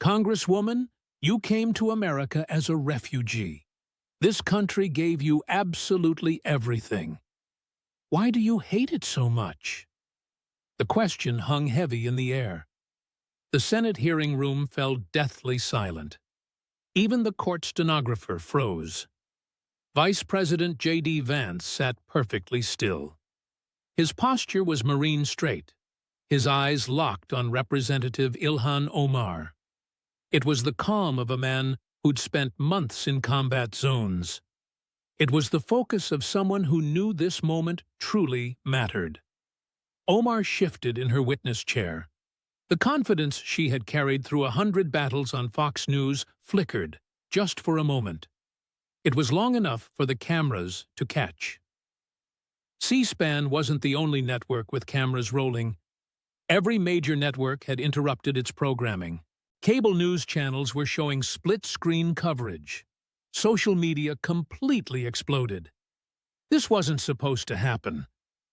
Congresswoman, you came to America as a refugee. This country gave you absolutely everything. Why do you hate it so much? The question hung heavy in the air. The Senate hearing room fell deathly silent. Even the court stenographer froze. Vice President J.D. Vance sat perfectly still. His posture was marine straight, his eyes locked on Representative Ilhan Omar. It was the calm of a man who'd spent months in combat zones. It was the focus of someone who knew this moment truly mattered. Omar shifted in her witness chair. The confidence she had carried through 100 battles on Fox News flickered, just for a moment. It was long enough for the cameras to catch. C-SPAN wasn't the only network with cameras rolling. Every major network had interrupted its programming. Cable news channels were showing split-screen coverage. Social media completely exploded. This wasn't supposed to happen.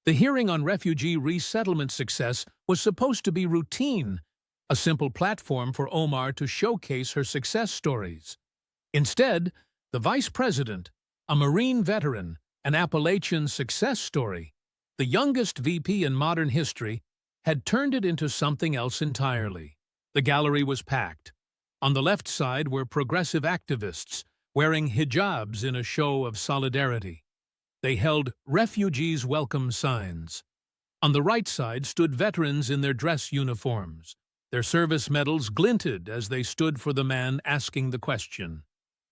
The hearing on refugee resettlement success was supposed to be routine, a simple platform for Omar to showcase her success stories. Instead, the vice president, a Marine veteran, an Appalachian success story, the youngest VP in modern history, had turned it into something else entirely. The gallery was packed. On the left side were progressive activists, wearing hijabs in a show of solidarity. They held "Refugees Welcome" signs. On the right side stood veterans in their dress uniforms. Their service medals glinted as they stood for the man asking the question.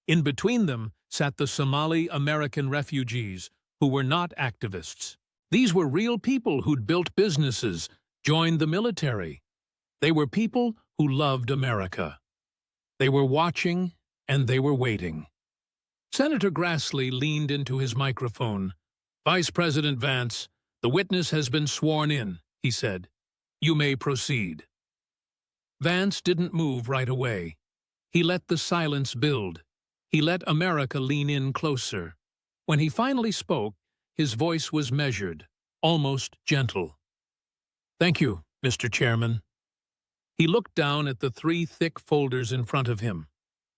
In between them sat the Somali-American refugees, who were not activists. These were real people who'd built businesses, joined the military. They were people who loved America. They were watching, and they were waiting. Senator Grassley leaned into his microphone. "Vice President Vance, the witness has been sworn in," he said. "You may proceed." Vance didn't move right away. He let the silence build. He let America lean in closer. When he finally spoke, his voice was measured, almost gentle. "Thank you, Mr. Chairman." He looked down at the 3 thick folders in front of him.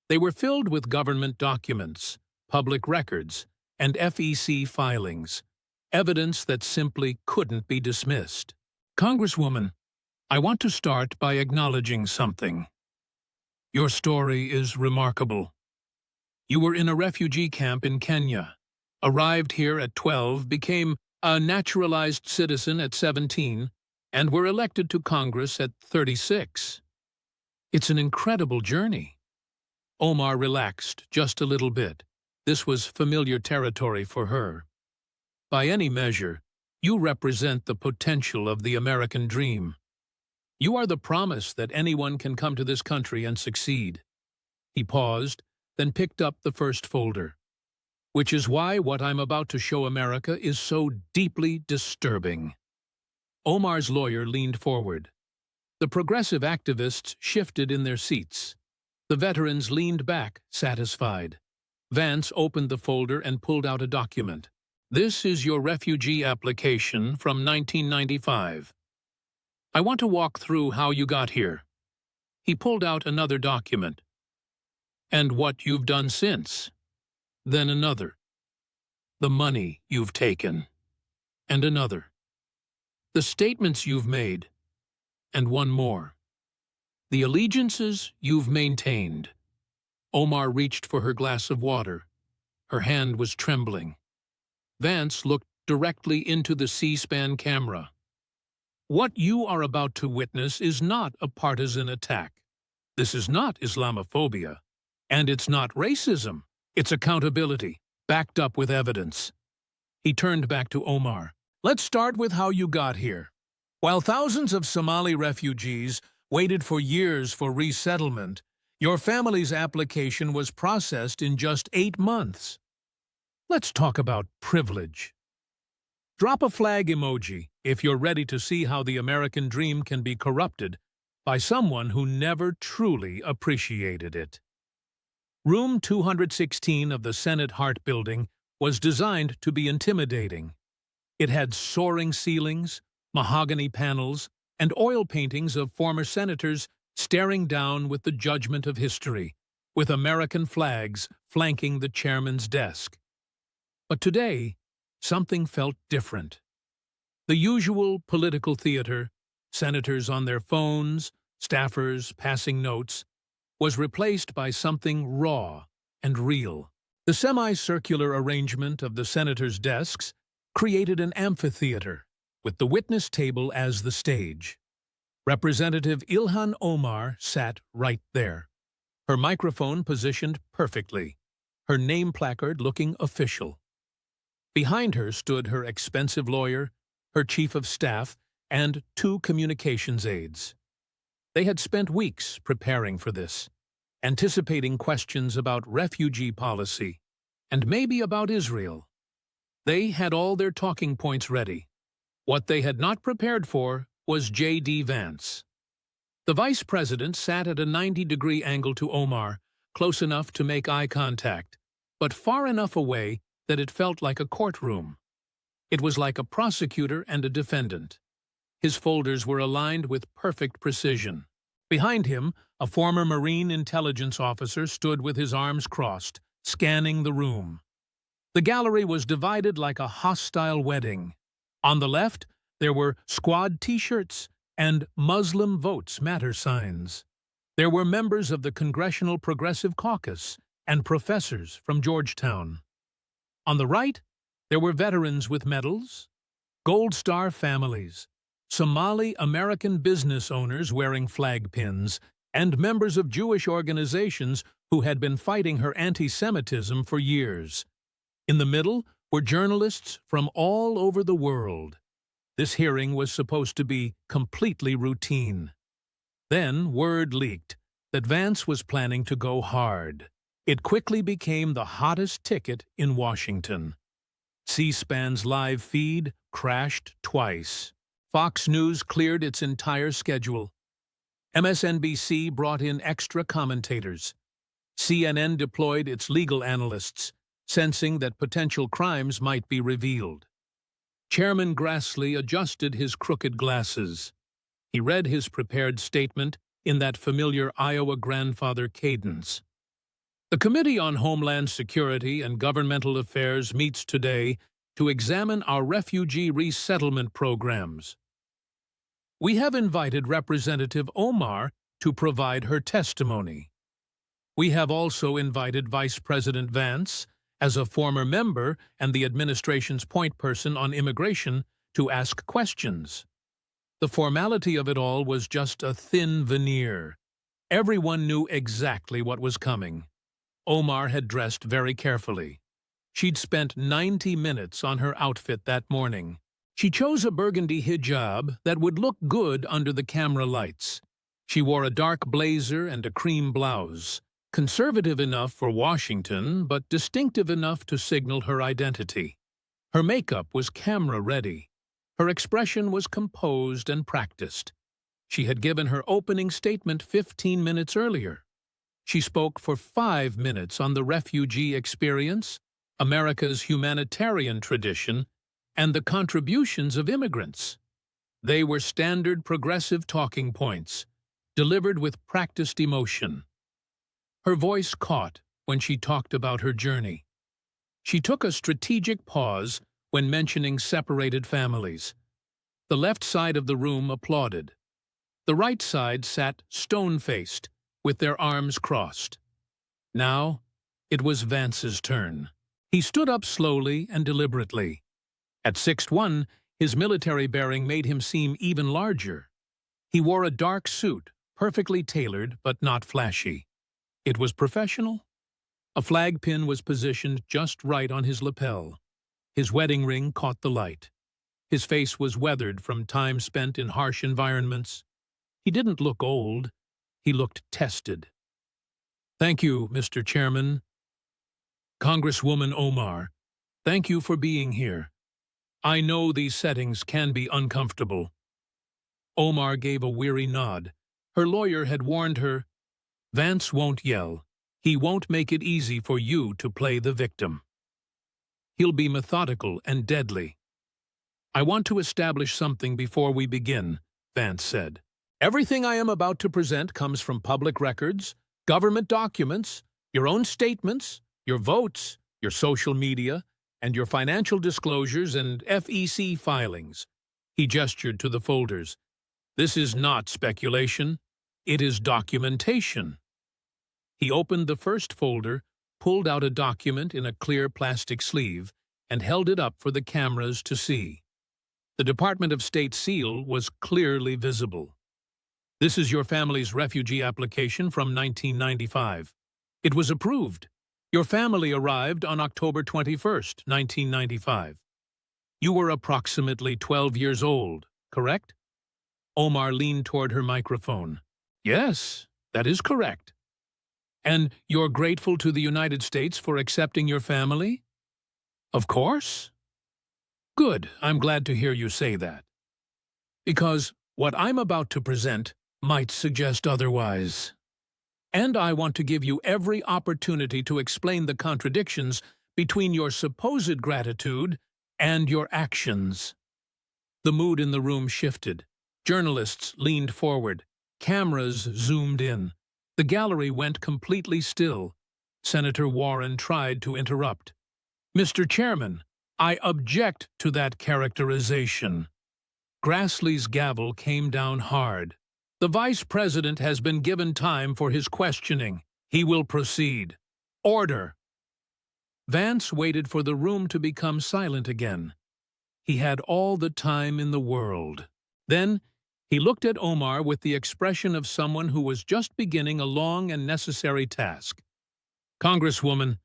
They were filled with government documents, public records, and FEC filings, evidence that simply couldn't be dismissed. "Congresswoman, I want to start by acknowledging something. Your story is remarkable. You were in a refugee camp in Kenya, arrived here at 12, became a naturalized citizen at 17, and were elected to Congress at 36. It's an incredible journey." Omar relaxed just a little bit. This was familiar territory for her. "By any measure, you represent the potential of the American dream. You are the promise that anyone can come to this country and succeed." He paused, then picked up the first folder. "Which is why what I'm about to show America is so deeply disturbing." Omar's lawyer leaned forward. The progressive activists shifted in their seats. The veterans leaned back, satisfied. Vance opened the folder and pulled out a document. "This is your refugee application from 1995. I want to walk through how you got here." He pulled out another document. "And what you've done since." Then another. "The money you've taken." And another. "The statements you've made." And one more. "The allegiances you've maintained." Omar reached for her glass of water. Her hand was trembling. Vance looked directly into the C-SPAN camera. "What you are about to witness is not a partisan attack. This is not Islamophobia. And it's not racism. It's accountability, backed up with evidence." He turned back to Omar. "Let's start with how you got here. While thousands of Somali refugees waited for years for resettlement, your family's application was processed in just 8 months. Let's talk about privilege. Drop a flag emoji if you're ready to see how the American dream can be corrupted by someone who never truly appreciated it." Room 216 of the Senate Hart Building was designed to be intimidating. It had soaring ceilings, mahogany panels, and oil paintings of former senators staring down with the judgment of history, with American flags flanking the chairman's desk. But today, something felt different. The usual political theater, senators on their phones, staffers passing notes, was replaced by something raw and real. The semicircular arrangement of the senators' desks created an amphitheater, with the witness table as the stage. Representative Ilhan Omar sat right there, her microphone positioned perfectly, her name placard looking official. Behind her stood her expensive lawyer, her chief of staff, and 2 communications aides. They had spent weeks preparing for this, anticipating questions about refugee policy, and maybe about Israel. They had all their talking points ready. What they had not prepared for was J.D. Vance. The vice president sat at a 90-degree angle to Omar, close enough to make eye contact, but far enough away that it felt like a courtroom. It was like a prosecutor and a defendant. His folders were aligned with perfect precision. Behind him, a former Marine intelligence officer stood with his arms crossed, scanning the room. The gallery was divided like a hostile wedding. On the left, there were squad T-shirts and Muslim Votes Matter signs. There were members of the Congressional Progressive Caucus and professors from Georgetown. On the right, there were veterans with medals, Gold Star families, Somali American business owners wearing flag pins, and members of Jewish organizations who had been fighting her anti-Semitism for years. In the middle were journalists from all over the world. This hearing was supposed to be completely routine. Then word leaked that Vance was planning to go hard. It quickly became the hottest ticket in Washington. C-SPAN's live feed crashed twice. Fox News cleared its entire schedule. MSNBC brought in extra commentators. CNN deployed its legal analysts, sensing that potential crimes might be revealed. Chairman Grassley adjusted his crooked glasses. He read his prepared statement in that familiar Iowa grandfather cadence. The Committee on Homeland Security and Governmental Affairs meets today to examine our refugee resettlement programs. We have invited Representative Omar to provide her testimony. We have also invited Vice President Vance, as a former member and the administration's point person on immigration, to ask questions. The formality of it all was just a thin veneer. Everyone knew exactly what was coming. Omar had dressed very carefully. She'd spent 90 minutes on her outfit that morning. She chose a burgundy hijab that would look good under the camera lights. She wore a dark blazer and a cream blouse, conservative enough for Washington, but distinctive enough to signal her identity. Her makeup was camera-ready. Her expression was composed and practiced. She had given her opening statement 15 minutes earlier. She spoke for 5 minutes on the refugee experience, America's humanitarian tradition, and the contributions of immigrants. They were standard progressive talking points, delivered with practiced emotion. Her voice caught when she talked about her journey. She took a strategic pause when mentioning separated families. The left side of the room applauded. The right side sat stone-faced, with their arms crossed. Now, it was Vance's turn. He stood up slowly and deliberately. At 6'1", his military bearing made him seem even larger. He wore a dark suit, perfectly tailored but not flashy. It was professional. A flag pin was positioned just right on his lapel. His wedding ring caught the light. His face was weathered from time spent in harsh environments. He didn't look old. He looked tested. Thank you, Mr. Chairman. Congresswoman Omar, thank you for being here. I know these settings can be uncomfortable. Omar gave a weary nod. Her lawyer had warned her, Vance won't yell. He won't make it easy for you to play the victim. He'll be methodical and deadly. I want to establish something before we begin, Vance said. Everything I am about to present comes from public records, government documents, your own statements, your votes, your social media, and your financial disclosures and FEC filings. He gestured to the folders. This is not speculation. It is documentation. He opened the first folder, pulled out a document in a clear plastic sleeve, and held it up for the cameras to see. The Department of State seal was clearly visible. This is your family's refugee application from 1995. It was approved. Your family arrived on October 21st, 1995. You were approximately 12 years old, correct? Omar leaned toward her microphone. Yes, that is correct. And you're grateful to the United States for accepting your family? Of course. Good, I'm glad to hear you say that. Because what I'm about to present might suggest otherwise. And I want to give you every opportunity to explain the contradictions between your supposed gratitude and your actions. The mood in the room shifted. Journalists leaned forward. Cameras zoomed in. The gallery went completely still. Senator Warren tried to interrupt. Mr. Chairman, I object to that characterization. Grassley's gavel came down hard. The Vice President has been given time for his questioning. He will proceed. Order! Vance waited for the room to become silent again. He had all the time in the world. Then, he looked at Omar with the expression of someone who was just beginning a long and necessary task. Congresswoman,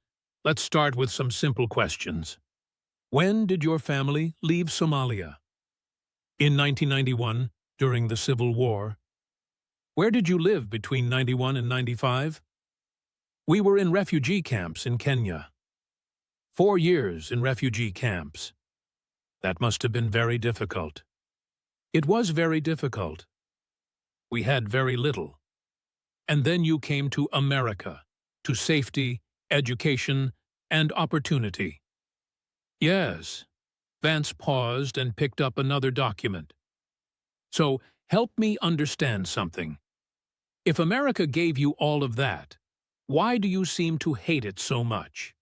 let's start with some simple questions. When did your family leave Somalia? In 1991, during the Civil War. Where did you live between 91 and 95? We were in refugee camps in Kenya. 4 years in refugee camps. That must have been very difficult. It was very difficult. We had very little. And then you came to America, to safety, education, and opportunity. Yes. Vance paused and picked up another document. So, help me understand something. If America gave you all of that, why do you seem to hate it so much?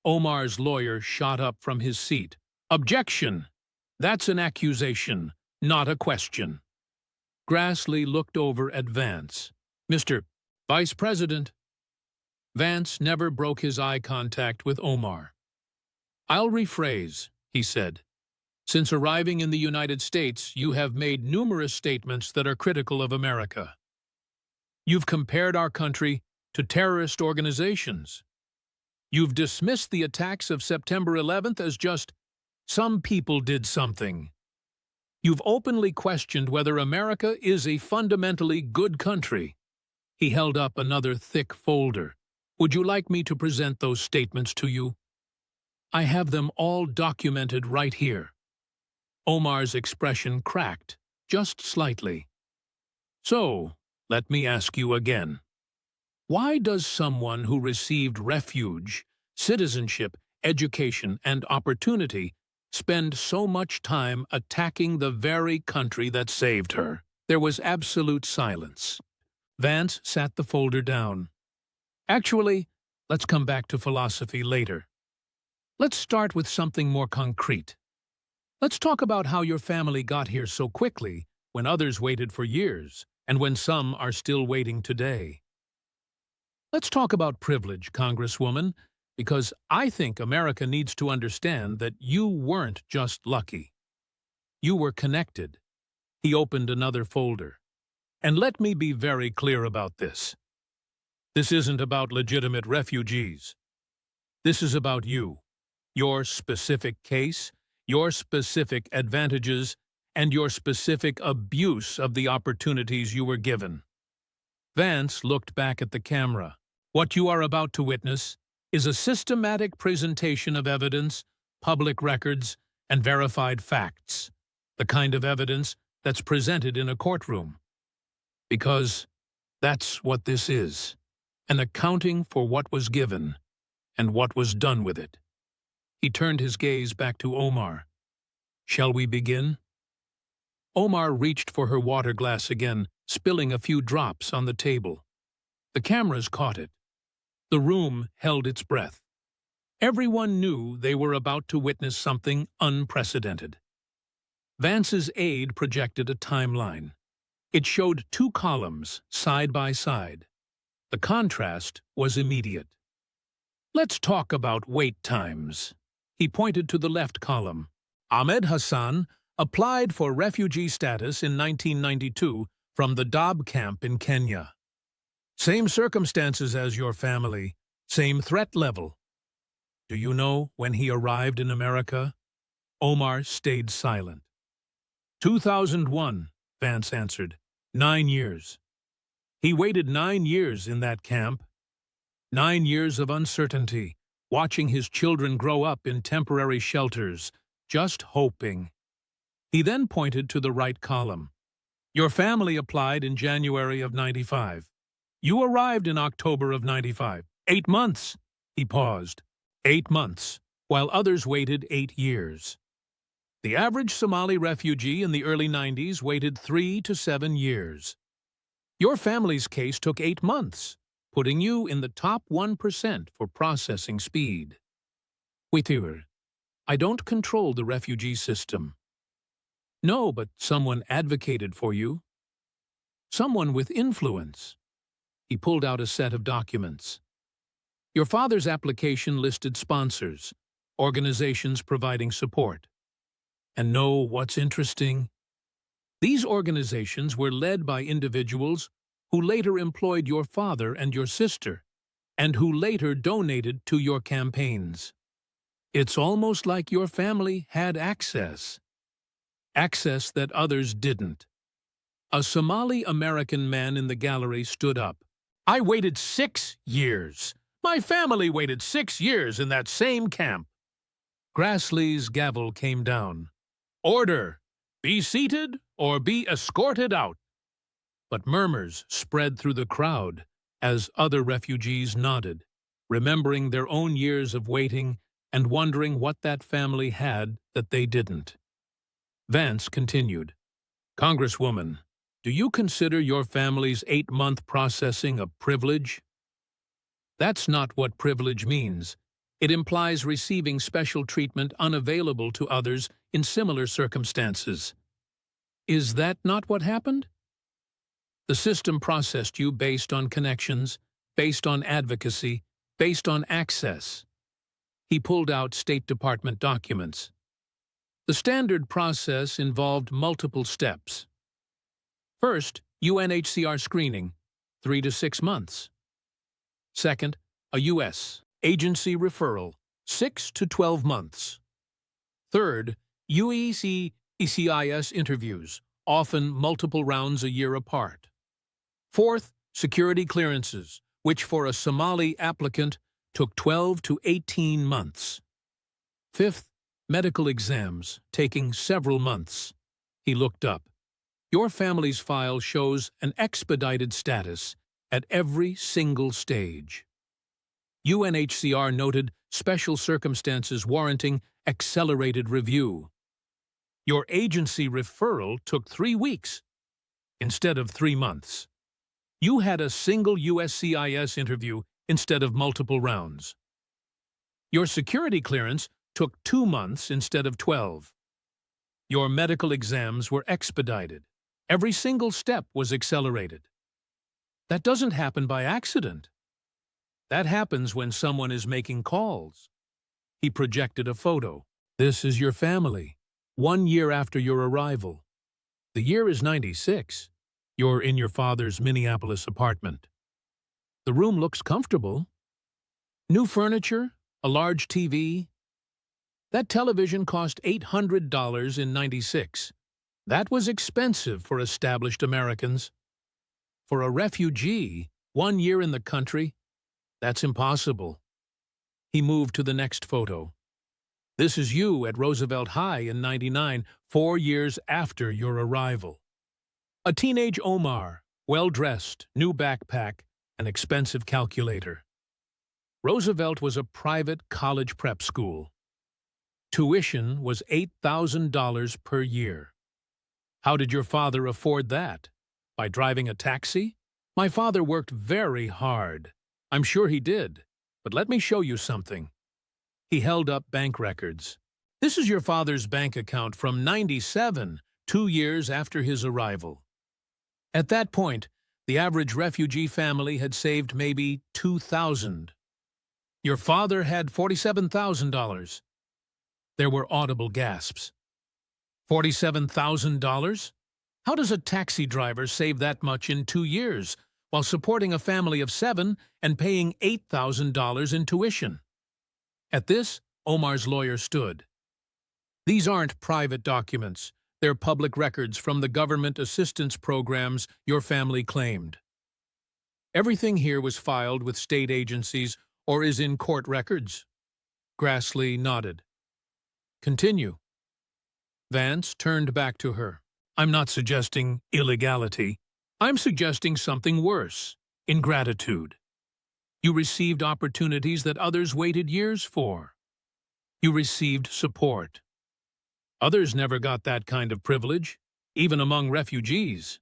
Omar's lawyer shot up from his seat. Objection! That's an accusation, not a question. Grassley looked over at Vance. Mr. Vice President. Vance never broke his eye contact with Omar. I'll rephrase, he said. Since arriving in the United States, you have made numerous statements that are critical of America. You've compared our country to terrorist organizations. You've dismissed the attacks of September 11th as just some people did something. You've openly questioned whether America is a fundamentally good country. He held up another thick folder. Would you like me to present those statements to you? I have them all documented right here. Omar's expression cracked, just slightly. So, let me ask you again. Why does someone who received refuge, citizenship, education, and opportunity spend so much time attacking the very country that saved her? There was absolute silence. Vance sat the folder down. Actually, let's come back to philosophy later. Let's start with something more concrete. Let's talk about how your family got here so quickly when others waited for years, and when some are still waiting today. Let's talk about privilege, Congresswoman, because I think America needs to understand that you weren't just lucky. You were connected. He opened another folder. And let me be very clear about this. This isn't about legitimate refugees. This is about you, your specific case, your specific advantages, and your specific abuse of the opportunities you were given. Vance looked back at the camera. What you are about to witness is a systematic presentation of evidence, public records, and verified facts, the kind of evidence that's presented in a courtroom. Because that's what this is, an accounting for what was given and what was done with it. He turned his gaze back to Omar. Shall we begin? Omar reached for her water glass again, spilling a few drops on the table. The cameras caught it. The room held its breath. Everyone knew they were about to witness something unprecedented. Vance's aide projected a timeline. It showed two columns, side by side. The contrast was immediate. Let's talk about wait times. He pointed to the left column. Ahmed Hassan applied for refugee status in 1992 from the Dadaab camp in Kenya. Same circumstances as your family, same threat level. Do you know when he arrived in America? Omar stayed silent. 2001, Vance answered. 9 years. He waited 9 years in that camp. 9 years of uncertainty, watching his children grow up in temporary shelters, just hoping. He then pointed to the right column. Your family applied in January of 95. You arrived in October of 95. 8 months. He paused. 8 months, while others waited 8 years. The average Somali refugee in the early 90s waited 3 to 7 years. Your family's case took 8 months, putting you in the top 1% for processing speed. Witir, I don't control the refugee system. No, but someone advocated for you. Someone with influence. He pulled out a set of documents. Your father's application listed sponsors, organizations providing support. And know what's interesting? These organizations were led by individuals who later employed your father and your sister, and who later donated to your campaigns. It's almost like your family had access. Access that others didn't. A Somali-American man in the gallery stood up. I waited 6 years. My family waited 6 years in that same camp. Grassley's gavel came down. Order! Be seated or be escorted out. But murmurs spread through the crowd as other refugees nodded, remembering their own years of waiting and wondering what that family had that they didn't. Vance continued, Congresswoman, do you consider your family's 8-month processing a privilege? That's not what privilege means. It implies receiving special treatment unavailable to others in similar circumstances. Is that not what happened? The system processed you based on connections, based on advocacy, based on access. He pulled out State Department documents. The standard process involved multiple steps. First, UNHCR screening, 3 to 6 months. Second, a U.S. agency referral, 6 to 12 months. Third, UECIS interviews, often multiple rounds a year apart. Fourth, security clearances, which for a Somali applicant took 12 to 18 months. Fifth, medical exams, taking several months. He looked up. Your family's file shows an expedited status at every single stage. UNHCR noted special circumstances warranting accelerated review. Your agency referral took 3 weeks instead of 3 months. You had a single USCIS interview instead of multiple rounds. Your security clearance took 2 months instead of 12. Your medical exams were expedited. Every single step was accelerated. That doesn't happen by accident. That happens when someone is making calls. He projected a photo. This is your family, 1 year after your arrival. The year is 96. You're in your father's Minneapolis apartment. The room looks comfortable. New furniture, a large TV. That television cost $800 in 96. That was expensive for established Americans. For a refugee, 1 year in the country, that's impossible. He moved to the next photo. This is you at Roosevelt High in 99, 4 years after your arrival. A teenage Omar, well-dressed, new backpack, an expensive calculator. Roosevelt was a private college prep school. Tuition was $8,000 per year. How did your father afford that? By driving a taxi? My father worked very hard. I'm sure he did. But let me show you something. He held up bank records. This is your father's bank account from '97, 2 years after his arrival. At that point, the average refugee family had saved maybe $2,000. Your father had $47,000. There were audible gasps. $47,000? How does a taxi driver save that much in 2 years while supporting a family of 7 and paying $8,000 in tuition? At this, Omar's lawyer stood. These aren't private documents. They're public records from the government assistance programs your family claimed. Everything here was filed with state agencies or is in court records. Grassley nodded. Continue. Vance turned back to her. I'm not suggesting illegality. I'm suggesting something worse, ingratitude. You received opportunities that others waited years for. You received support. Others never got that kind of privilege, even among refugees.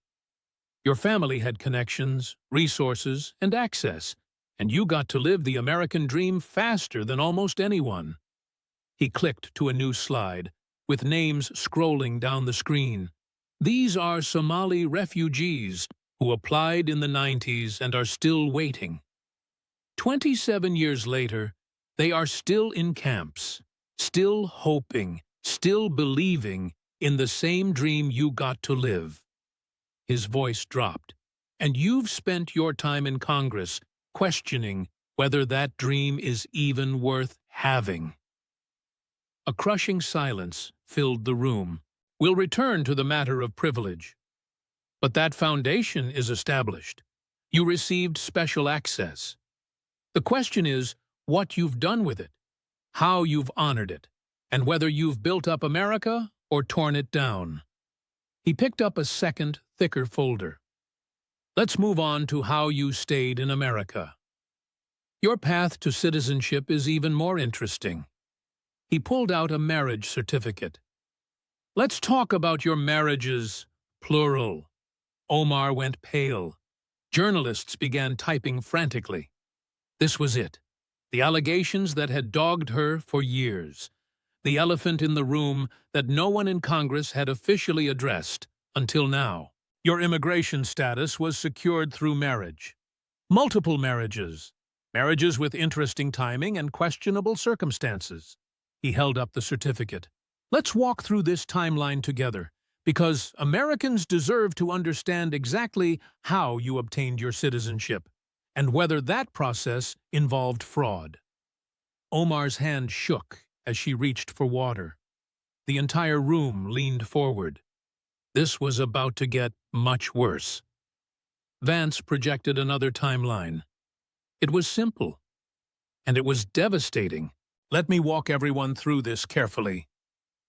Your family had connections, resources, and access, and you got to live the American dream faster than almost anyone. He clicked to a new slide, with names scrolling down the screen. These are Somali refugees who applied in the '90s and are still waiting. 27 years later, they are still in camps, still hoping, still believing in the same dream you got to live. His voice dropped. And you've spent your time in Congress questioning whether that dream is even worth having. A crushing silence filled the room. We'll return to the matter of privilege. But that foundation is established. You received special access. The question is what you've done with it, how you've honored it, and whether you've built up America or torn it down. He picked up a second, thicker folder. Let's move on to how you stayed in America. Your path to citizenship is even more interesting. He pulled out a marriage certificate. Let's talk about your marriages, plural. Omar went pale. Journalists began typing frantically. This was it. The allegations that had dogged her for years. The elephant in the room that no one in Congress had officially addressed until now. Your immigration status was secured through marriage. Multiple marriages. Marriages with interesting timing and questionable circumstances. He held up the certificate. Let's walk through this timeline together, because Americans deserve to understand exactly how you obtained your citizenship, and whether that process involved fraud. Omar's hand shook as she reached for water. The entire room leaned forward. This was about to get much worse. Vance projected another timeline. It was simple, and it was devastating. Let me walk everyone through this carefully.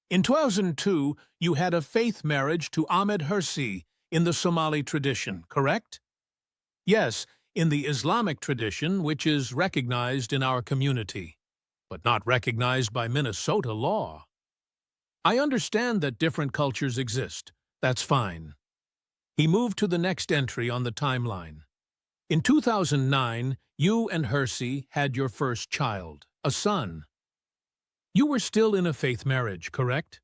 In 2002, you had a faith marriage to Ahmed Hirsi in the Somali tradition, correct? Yes, in the Islamic tradition, which is recognized in our community, but not recognized by Minnesota law. I understand that different cultures exist. That's fine. He moved to the next entry on the timeline. In 2009, you and Hirsi had your first child, a son. You were still in a faith marriage, correct?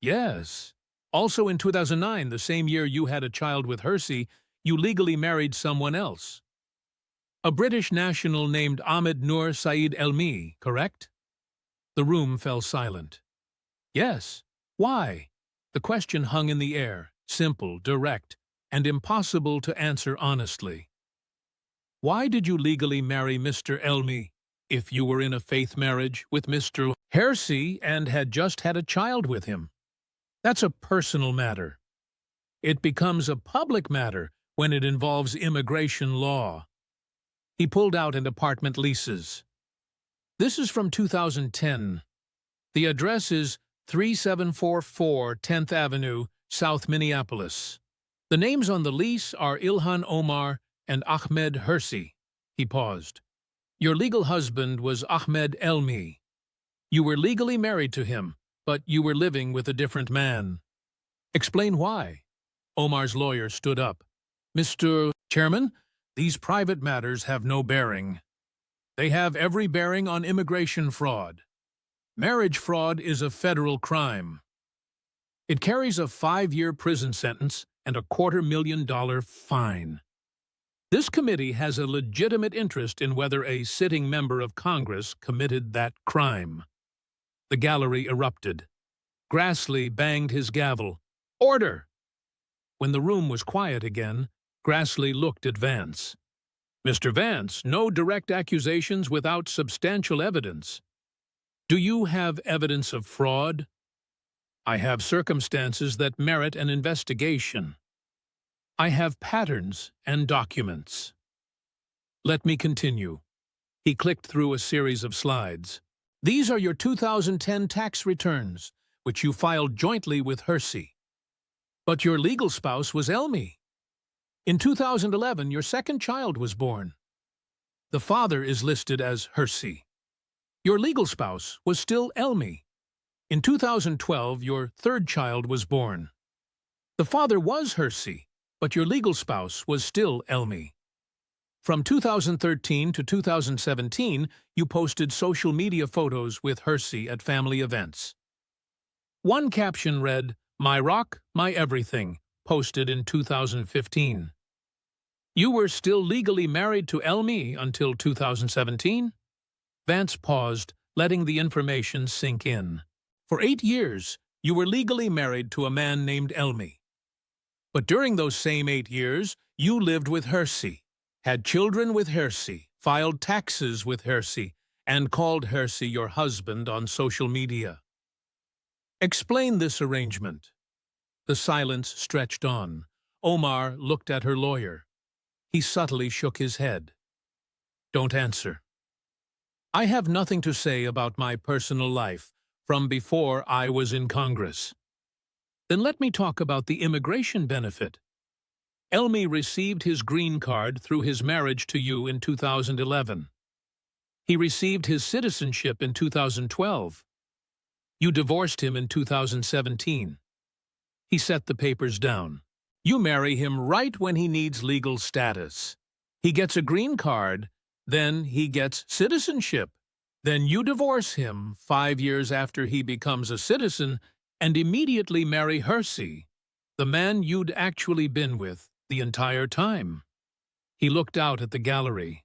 Yes. Also in 2009, the same year you had a child with Hirsi, you legally married someone else. A British national named Ahmed Noor Saeed Elmi, correct? The room fell silent. Yes. Why? The question hung in the air, simple, direct, and impossible to answer honestly. Why did you legally marry Mr. Elmi if you were in a faith marriage with Mr. Hirsi and had just had a child with him? That's a personal matter. It becomes a public matter when it involves immigration law. He pulled out an apartment leases. This is from 2010. The address is 3744 10th Avenue, South Minneapolis. The names on the lease are Ilhan Omar and Ahmed Hirsi. He paused. Your legal husband was Ahmed Elmi. You were legally married to him, but you were living with a different man. Explain why. Omar's lawyer stood up. Mr. Chairman, these private matters have no bearing. They have every bearing on immigration fraud. Marriage fraud is a federal crime. It carries a 5-year prison sentence and a $250,000 fine. This committee has a legitimate interest in whether a sitting member of Congress committed that crime. The gallery erupted. Grassley banged his gavel. Order! When the room was quiet again, Grassley looked at Vance. Mr. Vance, no direct accusations without substantial evidence. Do you have evidence of fraud? I have circumstances that merit an investigation. I have patterns and documents. Let me continue. He clicked through a series of slides. These are your 2010 tax returns, which you filed jointly with Hersey. But your legal spouse was Elmi. In 2011, your second child was born. The father is listed as Hersey. Your legal spouse was still Elmi. In 2012, your third child was born. The father was Hersey, but your legal spouse was still Elmi. From 2013 to 2017, you posted social media photos with Hersey at family events. One caption read, "My rock, my everything," posted in 2015. You were still legally married to Elmi until 2017? Vance paused, letting the information sink in. For 8 years, you were legally married to a man named Elmi. But during those same 8 years, you lived with Hersey, had children with Hersey, filed taxes with Hersey, and called Hersey your husband on social media. Explain this arrangement. The silence stretched on. Omar looked at her lawyer. He subtly shook his head. Don't answer. I have nothing to say about my personal life from before I was in Congress. Then let me talk about the immigration benefit. Elmi received his green card through his marriage to you in 2011. He received his citizenship in 2012. You divorced him in 2017. He set the papers down. You marry him right when he needs legal status. He gets a green card, then he gets citizenship. Then you divorce him 5 years after he becomes a citizen and immediately marry Hersey, the man you'd actually been with the entire time. He looked out at the gallery.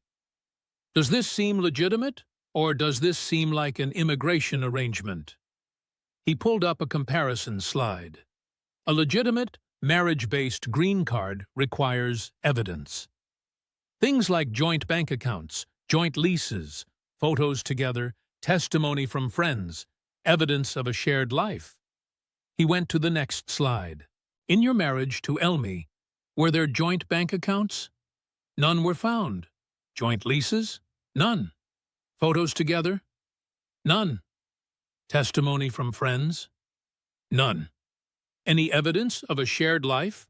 Does this seem legitimate, or does this seem like an immigration arrangement? He pulled up a comparison slide. A legitimate, marriage-based green card requires evidence. Things like joint bank accounts, joint leases, photos together, testimony from friends, evidence of a shared life. He went to the next slide. In your marriage to Elmi, were there joint bank accounts? None were found. Joint leases? None. Photos together? None. Testimony from friends? None. Any evidence of a shared life?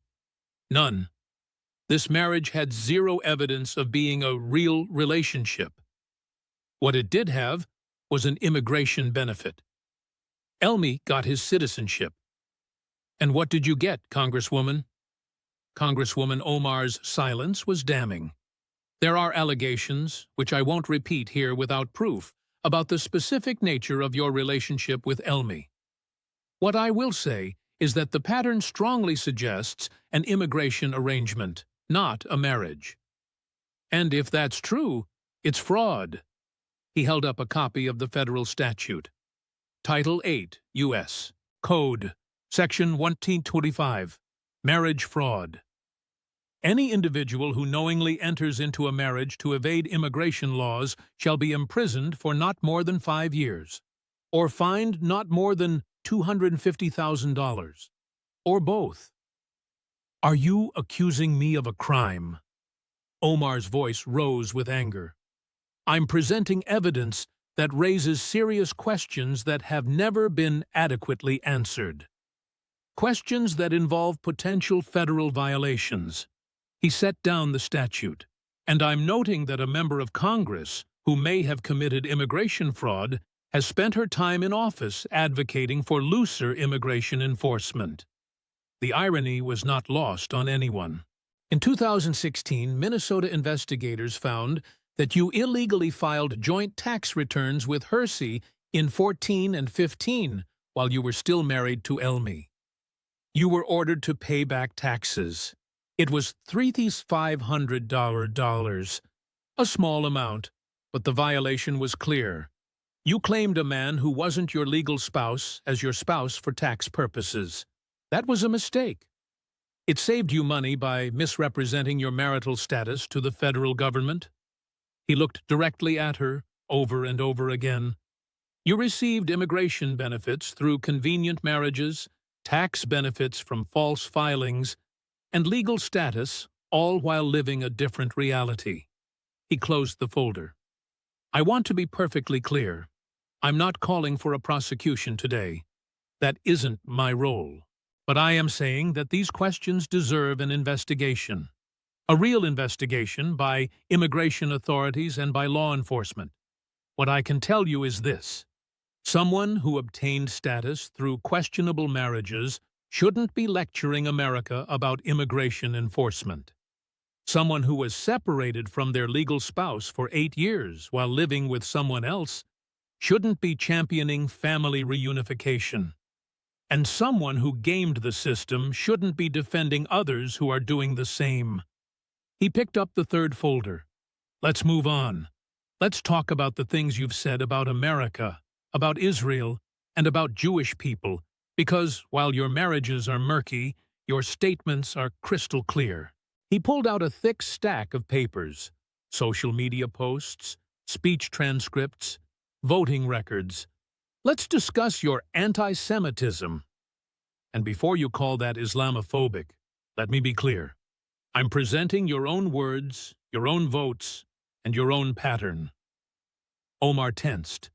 None. This marriage had zero evidence of being a real relationship. What it did have was an immigration benefit. Elmi got his citizenship. And what did you get, Congresswoman? Congresswoman Omar's silence was damning. There are allegations, which I won't repeat here without proof, about the specific nature of your relationship with Elmi. What I will say is that the pattern strongly suggests an immigration arrangement, not a marriage. And if that's true, it's fraud. He held up a copy of the federal statute. Title 8, U.S. Code, Section 125, Marriage Fraud. Any individual who knowingly enters into a marriage to evade immigration laws shall be imprisoned for not more than 5 years, or fined not more than $250,000, or both. Are you accusing me of a crime? Omar's voice rose with anger. I'm presenting evidence that raises serious questions that have never been adequately answered. Questions that involve potential federal violations. He set down the statute, and I'm noting that a member of Congress who may have committed immigration fraud has spent her time in office advocating for looser immigration enforcement. The irony was not lost on anyone. In 2016, Minnesota investigators found that you illegally filed joint tax returns with Hersey in 14 and 15 while you were still married to Elmi. You were ordered to pay back taxes. It was $3,500, a small amount, but the violation was clear. You claimed a man who wasn't your legal spouse as your spouse for tax purposes. That was a mistake. It saved you money by misrepresenting your marital status to the federal government. He looked directly at her over and over again. You received immigration benefits through convenient marriages, tax benefits from false filings, and legal status, all while living a different reality. He closed the folder. I want to be perfectly clear. I'm not calling for a prosecution today. That isn't my role. But I am saying that these questions deserve an investigation. A real investigation by immigration authorities and by law enforcement. What I can tell you is this. Someone who obtained status through questionable marriages shouldn't be lecturing America about immigration enforcement. Someone who was separated from their legal spouse for 8 years while living with someone else shouldn't be championing family reunification. And someone who gamed the system shouldn't be defending others who are doing the same. He picked up the third folder. Let's move on. Let's talk about the things you've said about America, about Israel, and about Jewish people, because while your marriages are murky, your statements are crystal clear. He pulled out a thick stack of papers, social media posts, speech transcripts, voting records. Let's discuss your anti-Semitism. And before you call that Islamophobic, let me be clear. I'm presenting your own words, your own votes, and your own pattern. Omar tensed.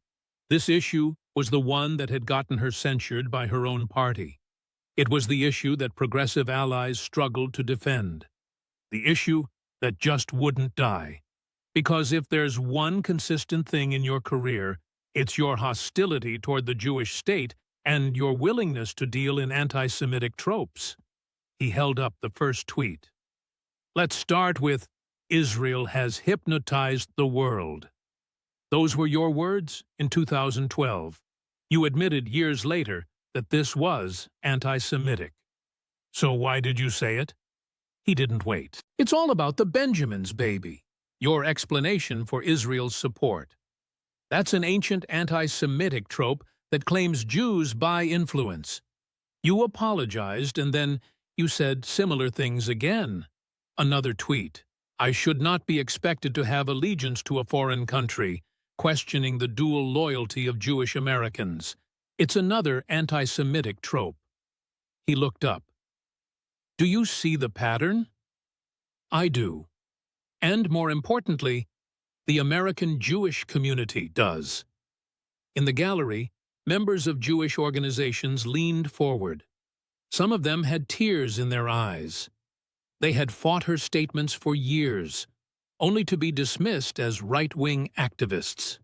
This issue was the one that had gotten her censured by her own party. It was the issue that progressive allies struggled to defend. The issue that just wouldn't die. Because if there's one consistent thing in your career, it's your hostility toward the Jewish state and your willingness to deal in anti-Semitic tropes. He held up the first tweet. Let's start with, Israel has hypnotized the world. Those were your words in 2012. You admitted years later that this was anti-Semitic. So why did you say it? He didn't wait. It's all about the Benjamins, baby. Your explanation for Israel's support. That's an ancient anti-Semitic trope that claims Jews buy influence. You apologized and then you said similar things again. Another tweet. I should not be expected to have allegiance to a foreign country, questioning the dual loyalty of Jewish Americans. It's another anti-Semitic trope. He looked up. Do you see the pattern? I do. And more importantly, the American Jewish community does. In the gallery, members of Jewish organizations leaned forward. Some of them had tears in their eyes. They had fought her statements for years, only to be dismissed as right-wing activists.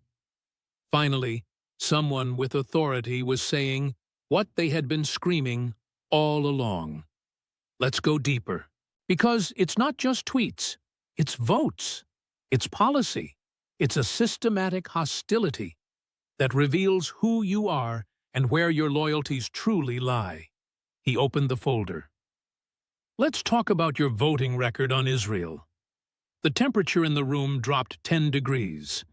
Finally, someone with authority was saying what they had been screaming all along. Let's go deeper. Because it's not just tweets, it's votes, it's policy, it's a systematic hostility that reveals who you are and where your loyalties truly lie. He opened the folder. Let's talk about your voting record on Israel. The temperature in the room dropped 10 degrees.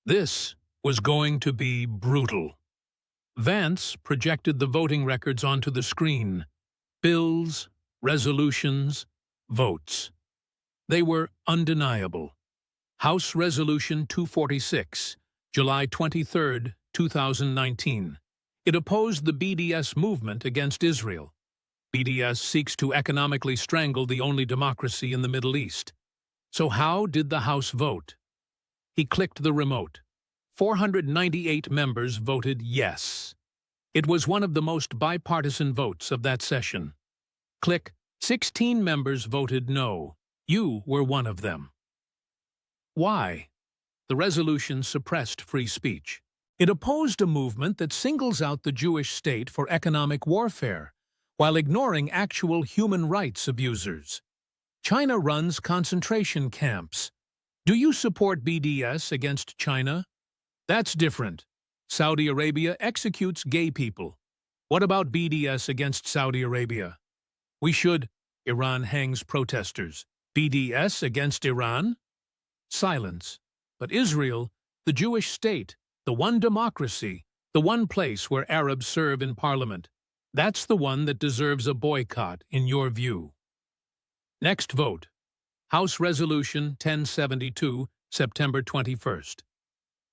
This was going to be brutal. Vance projected the voting records onto the screen. Bills, resolutions, votes. They were undeniable. House Resolution 246, July 23, 2019. It opposed the BDS movement against Israel. BDS seeks to economically strangle the only democracy in the Middle East. So how did the House vote? He clicked the remote. 498 members voted yes. It was one of the most bipartisan votes of that session. Click, 16 members voted no. You were one of them. Why? The resolution suppressed free speech. It opposed a movement that singles out the Jewish state for economic warfare, while ignoring actual human rights abusers. China runs concentration camps. Do you support BDS against China? That's different. Saudi Arabia executes gay people. What about BDS against Saudi Arabia? We should. Iran hangs protesters. BDS against Iran? Silence. But Israel, the Jewish state, the one democracy, the one place where Arabs serve in parliament, that's the one that deserves a boycott, in your view. Next vote. House Resolution 1072, September 21st.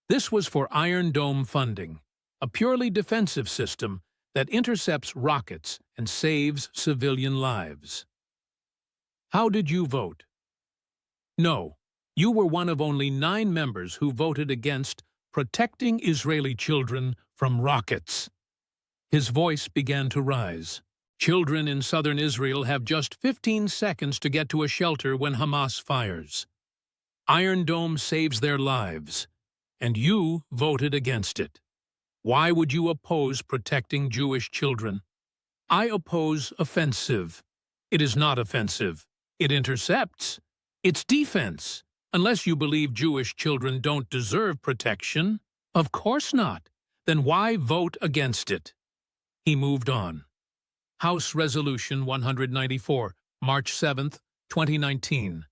This was for Iron Dome funding, a purely defensive system that intercepts rockets and saves civilian lives. How did you vote? No, you were one of only 9 members who voted against protecting Israeli children from rockets. His voice began to rise. Children in southern Israel have just 15 seconds to get to a shelter when Hamas fires. Iron Dome saves their lives, and you voted against it. Why would you oppose protecting Jewish children? I oppose offensive. It is not offensive. It intercepts. It's defense. Unless you believe Jewish children don't deserve protection. Of course not. Then why vote against it? He moved on. House Resolution 194, March 7, 2019.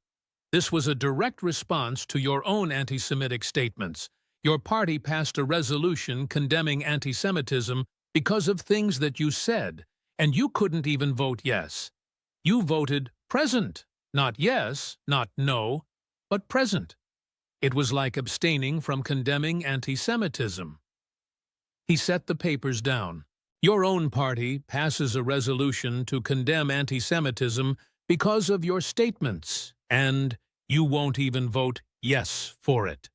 This was a direct response to your own anti-Semitic statements. Your party passed a resolution condemning anti-Semitism because of things that you said, and you couldn't even vote yes. You voted present, not yes, not no, but present. It was like abstaining from condemning anti-Semitism. He set the papers down. Your own party passes a resolution to condemn anti-Semitism because of your statements, and you won't even vote yes for it.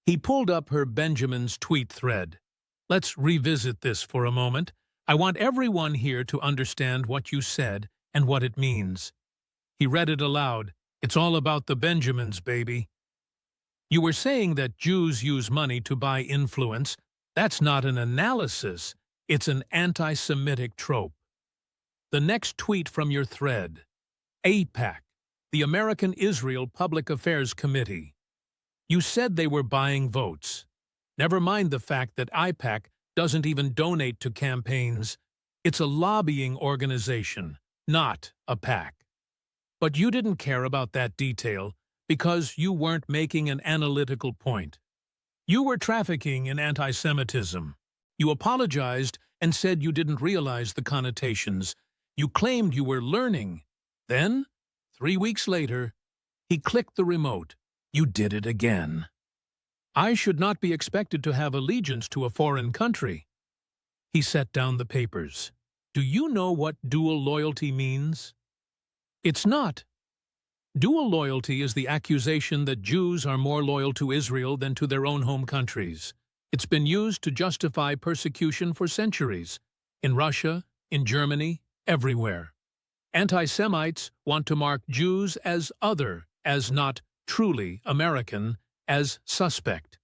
He pulled up her Benjamin's tweet thread. Let's revisit this for a moment. I want everyone here to understand what you said and what it means. He read it aloud. It's all about the Benjamins, baby. You were saying that Jews use money to buy influence. That's not an analysis. It's an anti-Semitic trope. The next tweet from your thread. AIPAC, the American Israel Public Affairs Committee. You said they were buying votes. Never mind the fact that AIPAC doesn't even donate to campaigns. It's a lobbying organization, not a PAC. But you didn't care about that detail because you weren't making an analytical point. You were trafficking in anti-Semitism. You apologized and said you didn't realize the connotations. You claimed you were learning. Then, 3 weeks later, he clicked the remote. You did it again. I should not be expected to have allegiance to a foreign country. He set down the papers. Do you know what dual loyalty means? It's not. Dual loyalty is the accusation that Jews are more loyal to Israel than to their own home countries. It's been used to justify persecution for centuries, in Russia, in Germany, everywhere. Anti-Semites want to mark Jews as other, as not truly American, as suspect.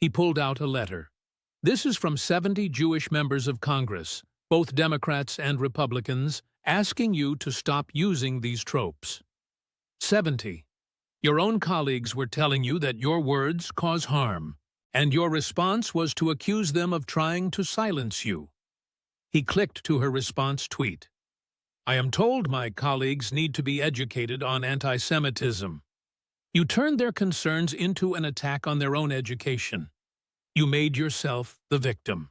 He pulled out a letter. This is from 70 Jewish members of Congress, both Democrats and Republicans, asking you to stop using these tropes. 70. Your own colleagues were telling you that your words cause harm, and your response was to accuse them of trying to silence you. He clicked to her response tweet. I am told my colleagues need to be educated on anti-Semitism. You turned their concerns into an attack on their own education. You made yourself the victim.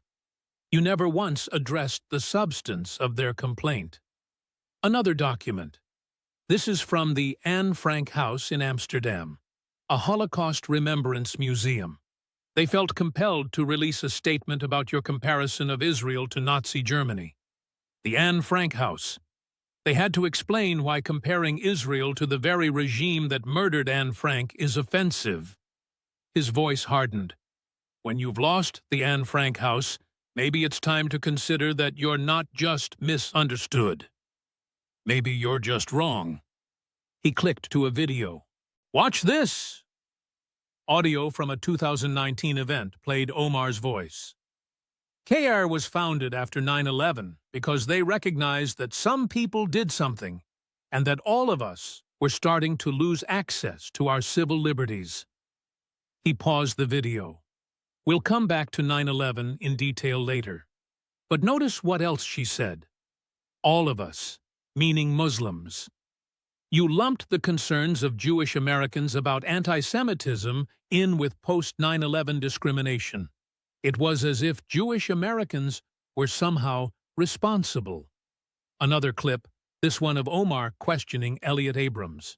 You never once addressed the substance of their complaint. Another document. This is from the Anne Frank House in Amsterdam, a Holocaust Remembrance Museum. They felt compelled to release a statement about your comparison of Israel to Nazi Germany. The Anne Frank House. They had to explain why comparing Israel to the very regime that murdered Anne Frank is offensive. His voice hardened. When you've lost the Anne Frank House, maybe it's time to consider that you're not just misunderstood. Maybe you're just wrong. He clicked to a video. Watch this! Audio from a 2019 event played Omar's voice. KR was founded after 9/11 because they recognized that some people did something and that all of us were starting to lose access to our civil liberties. He paused the video. We'll come back to 9/11 in detail later. But notice what else she said. All of us, meaning Muslims. You lumped the concerns of Jewish Americans about anti-Semitism in with post-9/11 discrimination. It was as if Jewish Americans were somehow responsible. Another clip, this one of Omar questioning Elliott Abrams.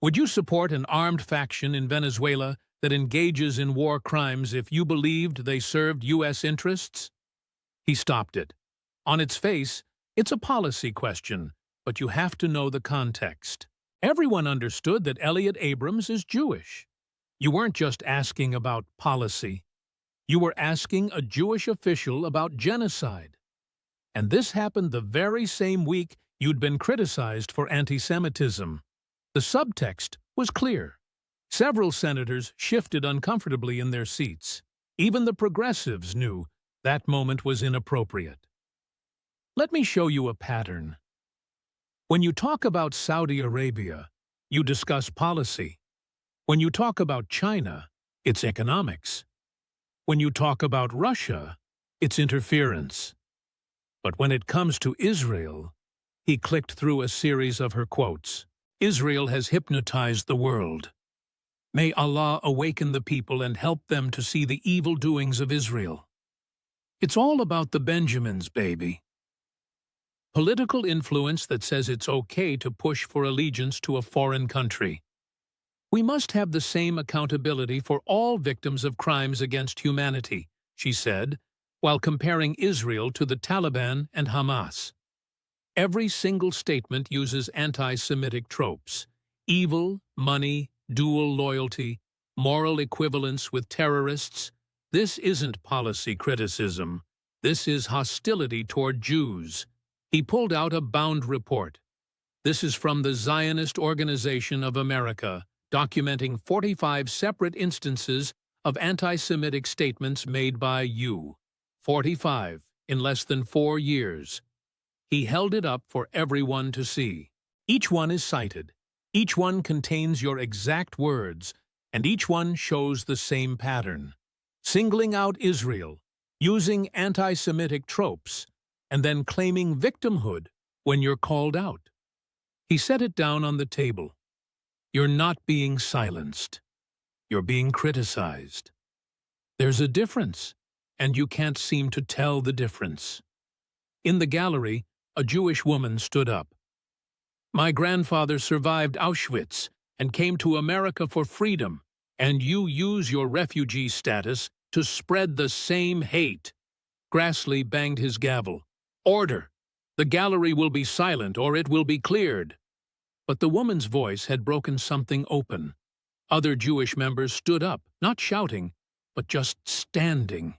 Would you support an armed faction in Venezuela that engages in war crimes if you believed they served U.S. interests? He stopped it. On its face, it's a policy question, but you have to know the context. Everyone understood that Elliott Abrams is Jewish. You weren't just asking about policy. You were asking a Jewish official about genocide. And this happened the very same week you'd been criticized for anti-Semitism. The subtext was clear. Several senators shifted uncomfortably in their seats. Even the progressives knew that moment was inappropriate. Let me show you a pattern. When you talk about Saudi Arabia, you discuss policy. When you talk about China, it's economics. When you talk about Russia, it's interference. But when it comes to Israel, he clicked through a series of her quotes. Israel has hypnotized the world. May Allah awaken the people and help them to see the evil doings of Israel. It's all about the Benjamins, baby. Political influence that says it's okay to push for allegiance to a foreign country. We must have the same accountability for all victims of crimes against humanity, she said, while comparing Israel to the Taliban and Hamas. Every single statement uses anti-Semitic tropes: evil, money, dual loyalty, moral equivalence with terrorists. This isn't policy criticism. This is hostility toward Jews. He pulled out a bound report. This is from the Zionist Organization of America, documenting 45 separate instances of anti-Semitic statements made by you. 45 in less than 4 years. He held it up for everyone to see. Each one is cited. Each one contains your exact words, and each one shows the same pattern. Singling out Israel, using anti-Semitic tropes, and then claiming victimhood when you're called out. He set it down on the table. You're not being silenced. You're being criticized. There's a difference, and you can't seem to tell the difference. In the gallery, a Jewish woman stood up. My grandfather survived Auschwitz and came to America for freedom, and you use your refugee status to spread the same hate. Grassley banged his gavel. Order! The gallery will be silent or it will be cleared. But the woman's voice had broken something open. Other Jewish members stood up, not shouting, but just standing.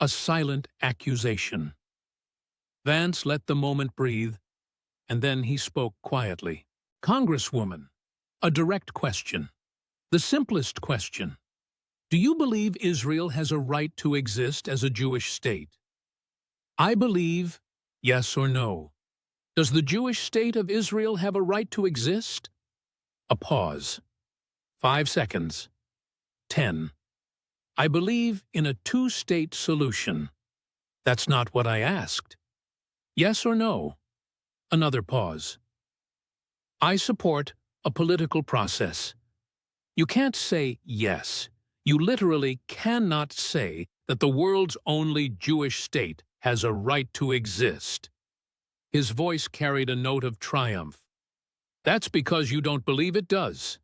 A silent accusation. Vance let the moment breathe, and then he spoke quietly. Congresswoman, a direct question. The simplest question. Do you believe Israel has a right to exist as a Jewish state? I believe, yes or no. Does the Jewish state of Israel have a right to exist? A pause. 5 seconds. 10. I believe in a two-state solution. That's not what I asked. Yes or no? Another pause. I support a political process. You can't say yes. You literally cannot say that the world's only Jewish state has a right to exist. His voice carried a note of triumph. That's because you don't believe it does.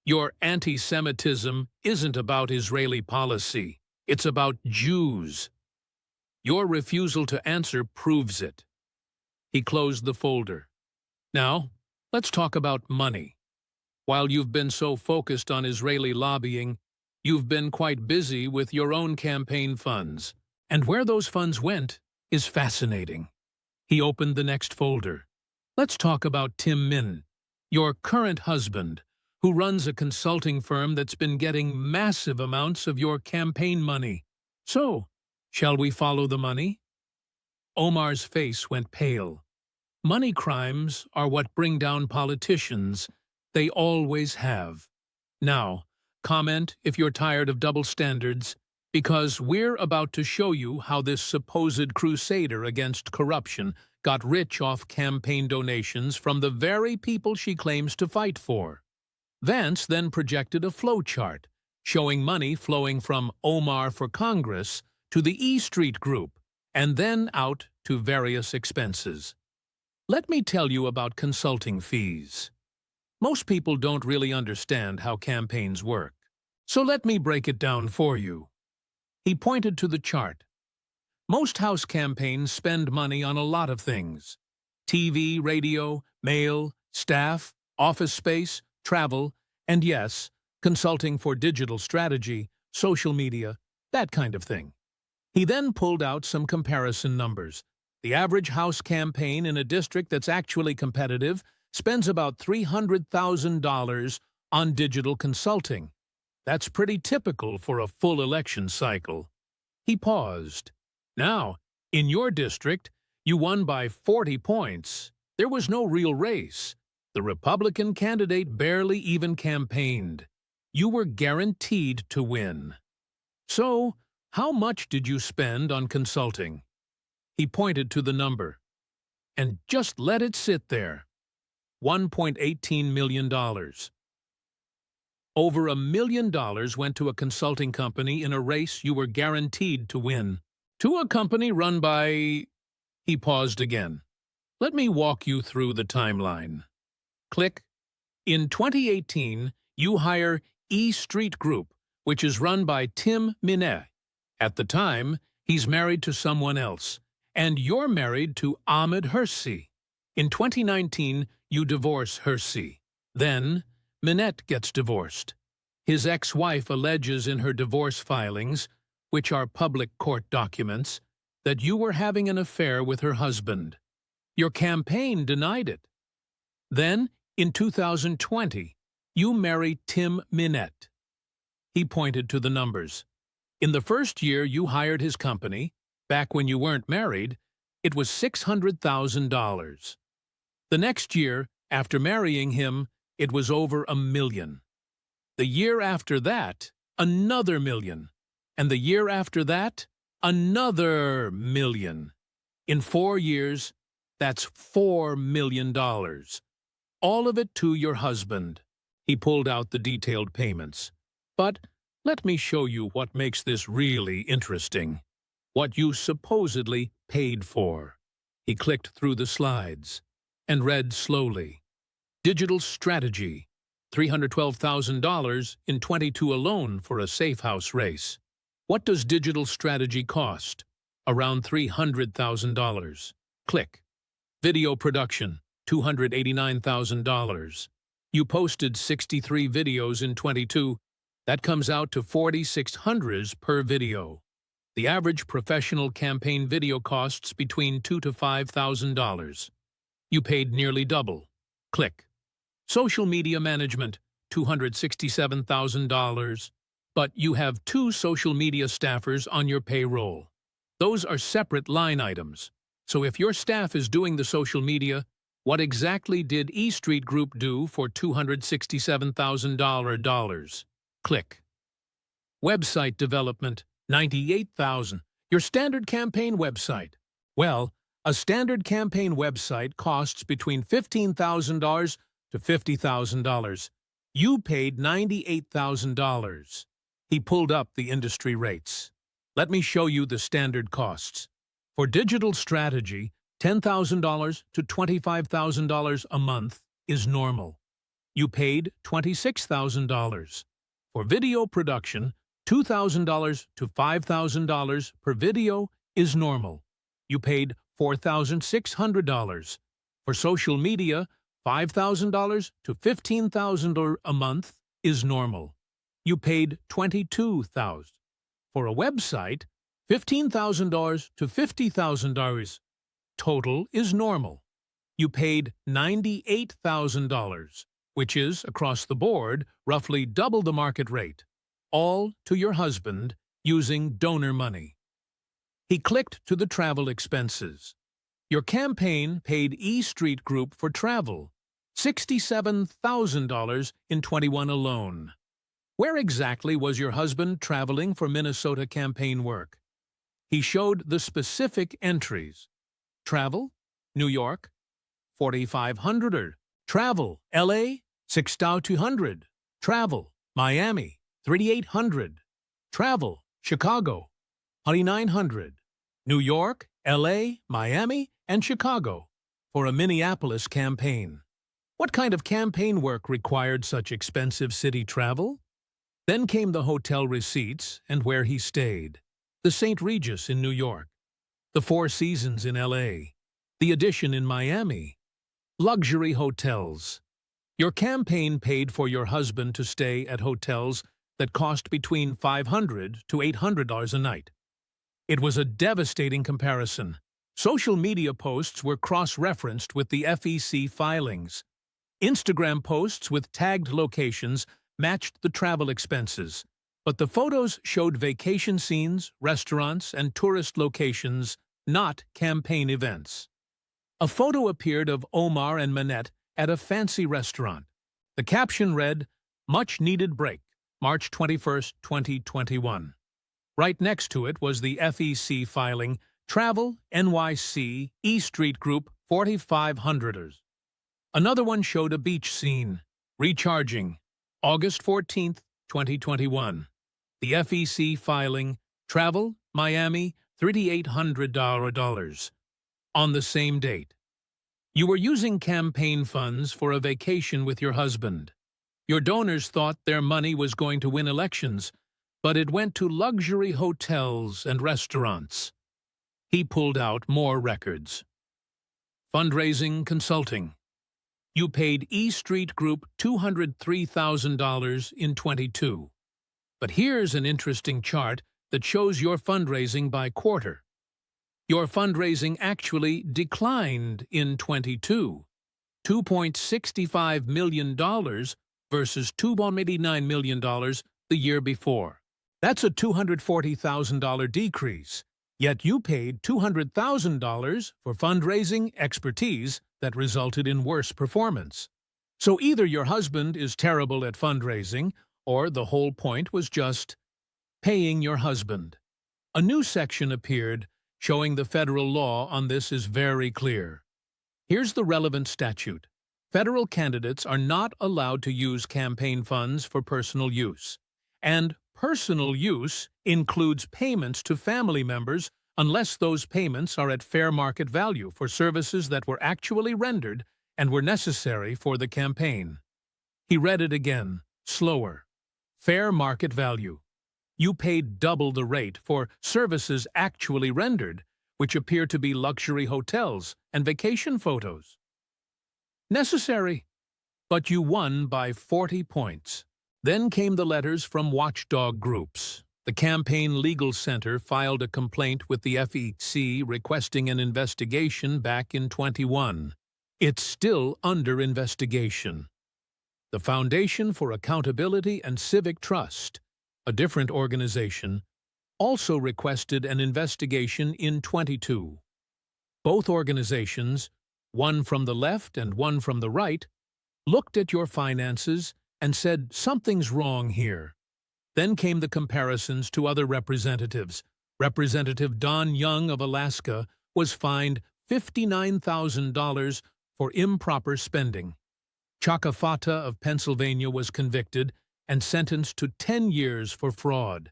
Your anti-Semitism isn't about Israeli policy. It's about Jews. Your refusal to answer proves it. He closed the folder. Now, let's talk about money. While you've been so focused on Israeli lobbying, you've been quite busy with your own campaign funds. And where those funds went is fascinating. He opened the next folder. Let's talk about Tim Min, your current husband, who runs a consulting firm that's been getting massive amounts of your campaign money. So, Shall we follow the money? Omar's face went pale. Money crimes are what bring down politicians. They always have. Now, comment if you're tired of double standards, because we're about to show you how this supposed crusader against corruption got rich off campaign donations from the very people she claims to fight for. Vance then projected a flowchart showing money flowing from Omar for Congress to the E Street Group and then out to various expenses. Let me tell you about consulting fees. Most people don't really understand how campaigns work, so let me break it down for you. He pointed to the chart. Most house campaigns spend money on a lot of things: TV, radio, mail, staff, office space, travel, and yes, consulting for digital strategy, social media, that kind of thing. He then pulled out some comparison numbers. The average house campaign in a district that's actually competitive spends about $300,000 on digital consulting. That's pretty typical for a full election cycle. He paused. Now, in your district, you won by 40 points. There was no real race. The Republican candidate barely even campaigned. You were guaranteed to win. So, how much did you spend on consulting? He pointed to the number. And just let it sit there. $1.18 million. Over $1 million went to a consulting company in a race you were guaranteed to win. To a company run by... He paused again. Let me walk you through the timeline. Click. In 2018, you hire E Street Group, which is run by Tim Minette. At the time, he's married to someone else, and you're married to Ahmed Hirsi. In 2019, you divorce Hirsi. Then, Minette gets divorced. His ex-wife alleges in her divorce filings, which are public court documents, that you were having an affair with her husband. Your campaign denied it. Then, in 2020, you marry Tim Minette. He pointed to the numbers. In the first year you hired his company, back when you weren't married, it was $600,000. The next year, after marrying him, it was over $1 million. The year after that, another $1 million. And the year after that, another $1 million. In 4 years, that's $4 million. All of it to your husband. He pulled out the detailed payments. But let me show you what makes this really interesting. What you supposedly paid for. He clicked through the slides and read slowly. Digital strategy, $312,000 in 22 alone for a safe house race. What does digital strategy cost? Around $300,000. Click. Video production, $289,000. You posted 63 videos in 22. That comes out to $4,600 per video. The average professional campaign video costs between $2,000 to $5,000. You paid nearly double. Click. Social media management, $267,000. But you have 2 social media staffers on your payroll. Those are separate line items. So if your staff is doing the social media, what exactly did E Street Group do for $267,000? Click. Website development, $98,000. Your standard campaign website. Well, a standard campaign website costs between $15,000 to $50,000. You paid $98,000. He pulled up the industry rates. Let me show you the standard costs. For digital strategy, $10,000 to $25,000 a month is normal. You paid $26,000. For video production, $2,000 to $5,000 per video is normal. You paid $4,600. For social media, $5,000 to $15,000 a month is normal. You paid $22,000. For a website, $15,000 to $50,000 total is normal. You paid $98,000, which is, across the board, roughly double the market rate, all to your husband using donor money. He clicked to the travel expenses. Your campaign paid E Street Group for travel, $67,000 in 21 alone. Where exactly was your husband traveling for Minnesota campaign work? He showed the specific entries. Travel, New York, 4,500. Travel, LA, 6,200. Travel, Miami, 3,800. Travel, Chicago, 2,900. New York, LA, Miami, and Chicago for a Minneapolis campaign. What kind of campaign work required such expensive city travel? Then came the hotel receipts and where he stayed. The St. Regis in New York, the Four Seasons in LA, the Edition in Miami, luxury hotels. Your campaign paid for your husband to stay at hotels that cost between $500 to $800 a night. It was a devastating comparison. Social media posts were cross-referenced with the FEC filings. Instagram posts with tagged locations matched the travel expenses, but the photos showed vacation scenes, restaurants, and tourist locations, not campaign events. A photo appeared of Omar and Manette at a fancy restaurant. The caption read, "Much needed break, March 21, 2021. Right next to it was the FEC filing, Travel, NYC, E Street Group, 4,500ers. Another one showed a beach scene, recharging, August 14, 2021. The FEC filing, Travel, Miami, $3,800 on the same date. You were using campaign funds for a vacation with your husband. Your donors thought their money was going to win elections, but it went to luxury hotels and restaurants. He pulled out more records. Fundraising consulting. You paid E Street Group $203,000 in 22. But here's an interesting chart that shows your fundraising by quarter. Your fundraising actually declined in 22, $2.65 million versus $2.89 million the year before. That's a $240,000 decrease, yet you paid $200,000 for fundraising expertise that resulted in worse performance. So either your husband is terrible at fundraising, or the whole point was just paying your husband. A new section appeared showing the federal law on this is very clear. Here's the relevant statute. Federal candidates are not allowed to use campaign funds for personal use. And personal use includes payments to family members unless those payments are at fair market value for services that were actually rendered and were necessary for the campaign. He read it again, slower. Fair market value. You paid double the rate for services actually rendered, which appear to be luxury hotels and vacation photos. Necessary, but you won by 40 points. Then came the letters from watchdog groups. The Campaign Legal Center filed a complaint with the FEC requesting an investigation back in 21. It's still under investigation. The Foundation for Accountability and Civic Trust, a different organization, also requested an investigation in 22. Both organizations, one from the left and one from the right, looked at your finances and said something's wrong here. Then came the comparisons to other representatives. Representative Don Young of Alaska was fined $59,000 for improper spending. Chakafata of Pennsylvania was convicted and sentenced to 10 years for fraud.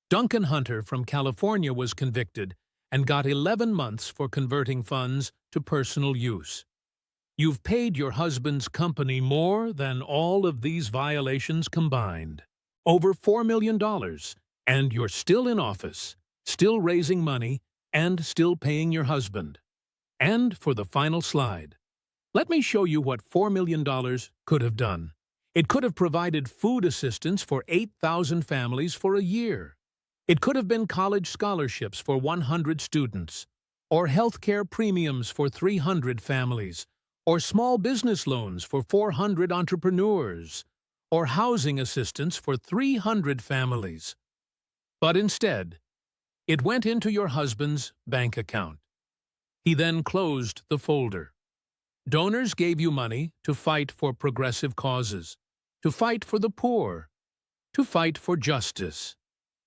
Duncan Hunter from California was convicted and got 11 months for converting funds to personal use. You've paid your husband's company more than all of these violations combined. Over $4 million, and you're still in office, still raising money, and still paying your husband. And for the final slide, let me show you what $4 million could have done. It could have provided food assistance for 8,000 families for a year. It could have been college scholarships for 100 students, or healthcare premiums for 300 families, or small business loans for 400 entrepreneurs, or housing assistance for 300 families. But instead, It went into your husband's bank account. He then closed the folder. Donors gave you money to fight for progressive causes, to fight for the poor, to fight for justice.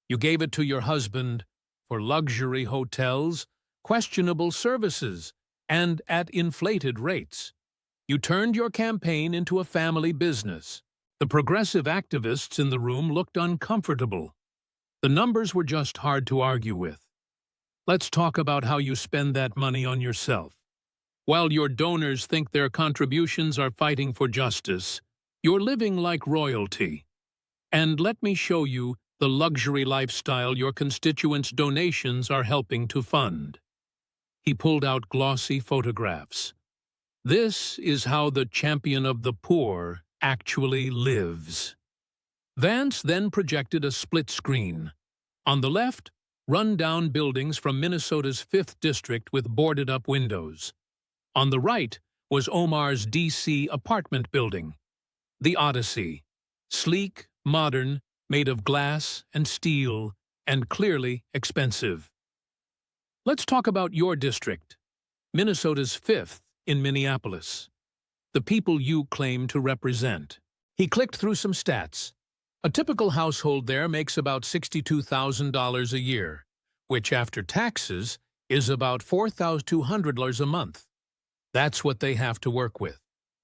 You gave it to your husband for luxury hotels, questionable services, and at inflated rates. You turned your campaign into a family business. The progressive activists in the room looked uncomfortable. The numbers were just hard to argue with. Let's talk about how you spend that money on yourself. While your donors think their contributions are fighting for justice, you're living like royalty. And let me show you the luxury lifestyle your constituents' donations are helping to fund. He pulled out glossy photographs. This is how the champion of the poor actually lives. Vance then projected a split screen. On the left, run-down buildings from Minnesota's 5th District with boarded-up windows. On the right was Omar's D.C. apartment building, the Odyssey, sleek, modern, made of glass and steel, and clearly expensive. Let's talk about your district, Minnesota's 5th in Minneapolis, the people you claim to represent. He clicked through some stats. A typical household there makes about $62,000 a year, which after taxes is about $4,200 a month. That's what they have to work with.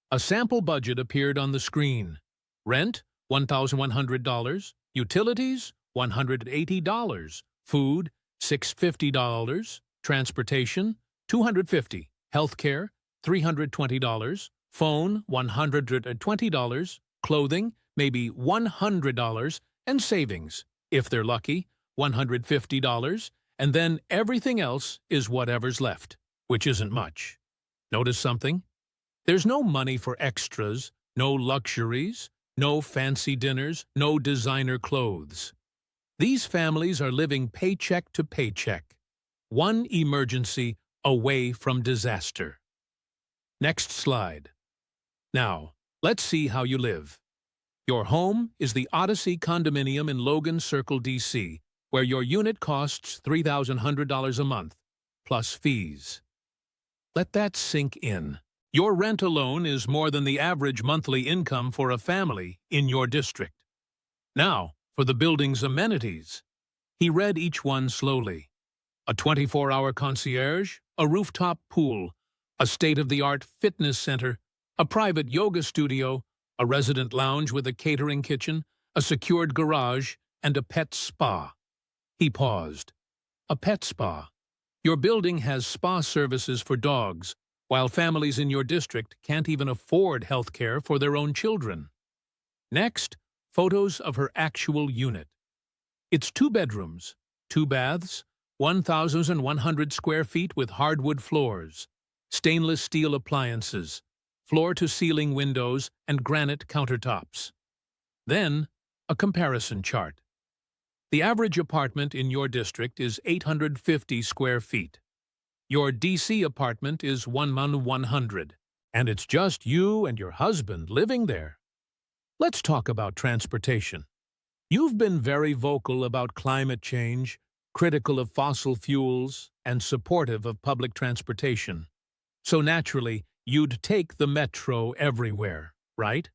A sample budget appeared on the screen. Rent, $1,100. Utilities, $180. Food, $650. Transportation, $250. Healthcare, $320. Phone, $120. Clothing, maybe $100. And savings, if they're lucky, $150. And then everything else is whatever's left, which isn't much. Notice something? There's no money for extras, no luxuries, no fancy dinners, no designer clothes. These families are living paycheck to paycheck, one emergency away from disaster. Next slide. Now, let's see how you live. Your home is the Odyssey condominium in Logan Circle, D.C., where your unit costs $3,100 a month, plus fees. Let that sink in. Your rent alone is more than the average monthly income for a family in your district. Now, for the building's amenities. He read each one slowly. A 24-hour concierge, a rooftop pool, a state-of-the-art fitness center, a private yoga studio, a resident lounge with a catering kitchen, a secured garage, and a pet spa. He paused. A pet spa. Your building has spa services for dogs, while families in your district can't even afford health care for their own children. Next, photos of her actual unit. It's 2 bedrooms, 2 baths, 1,100 square feet with hardwood floors, stainless steel appliances, floor-to-ceiling windows, and granite countertops. Then, a comparison chart. The average apartment in your district is 850 square feet. Your D.C. apartment is 1,100, and it's just you and your husband living there. Let's talk about transportation. You've been very vocal about climate change, critical of fossil fuels, and supportive of public transportation. So naturally, you'd take the metro everywhere, right?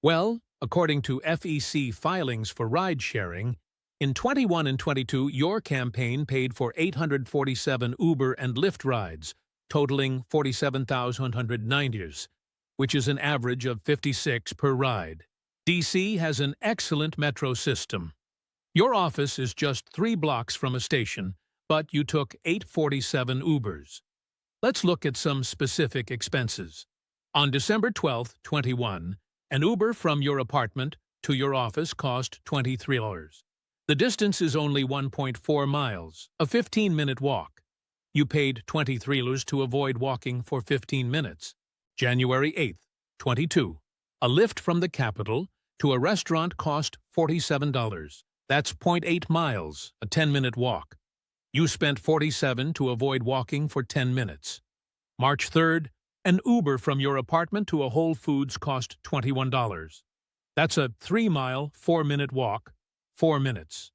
Well, according to FEC filings for ride-sharing, in 21 and 22, your campaign paid for 847 Uber and Lyft rides, totaling 47,190, which is an average of 56 per ride. DC has an excellent metro system. Your office is just 3 blocks from a station, but you took 847 Ubers. Let's look at some specific expenses. On December 12, 21, an Uber from your apartment to your office cost $23. The distance is only 1.4 miles, a 15-minute walk. You paid $23 to avoid walking for 15 minutes. January 8, 22. A lift from the Capitol to a restaurant cost $47. That's 0.8 miles, a 10-minute walk. You spent $47 to avoid walking for 10 minutes. March 3rd, an Uber from your apartment to a Whole Foods cost $21. That's a 3-mile, 4-minute walk, 4 minutes.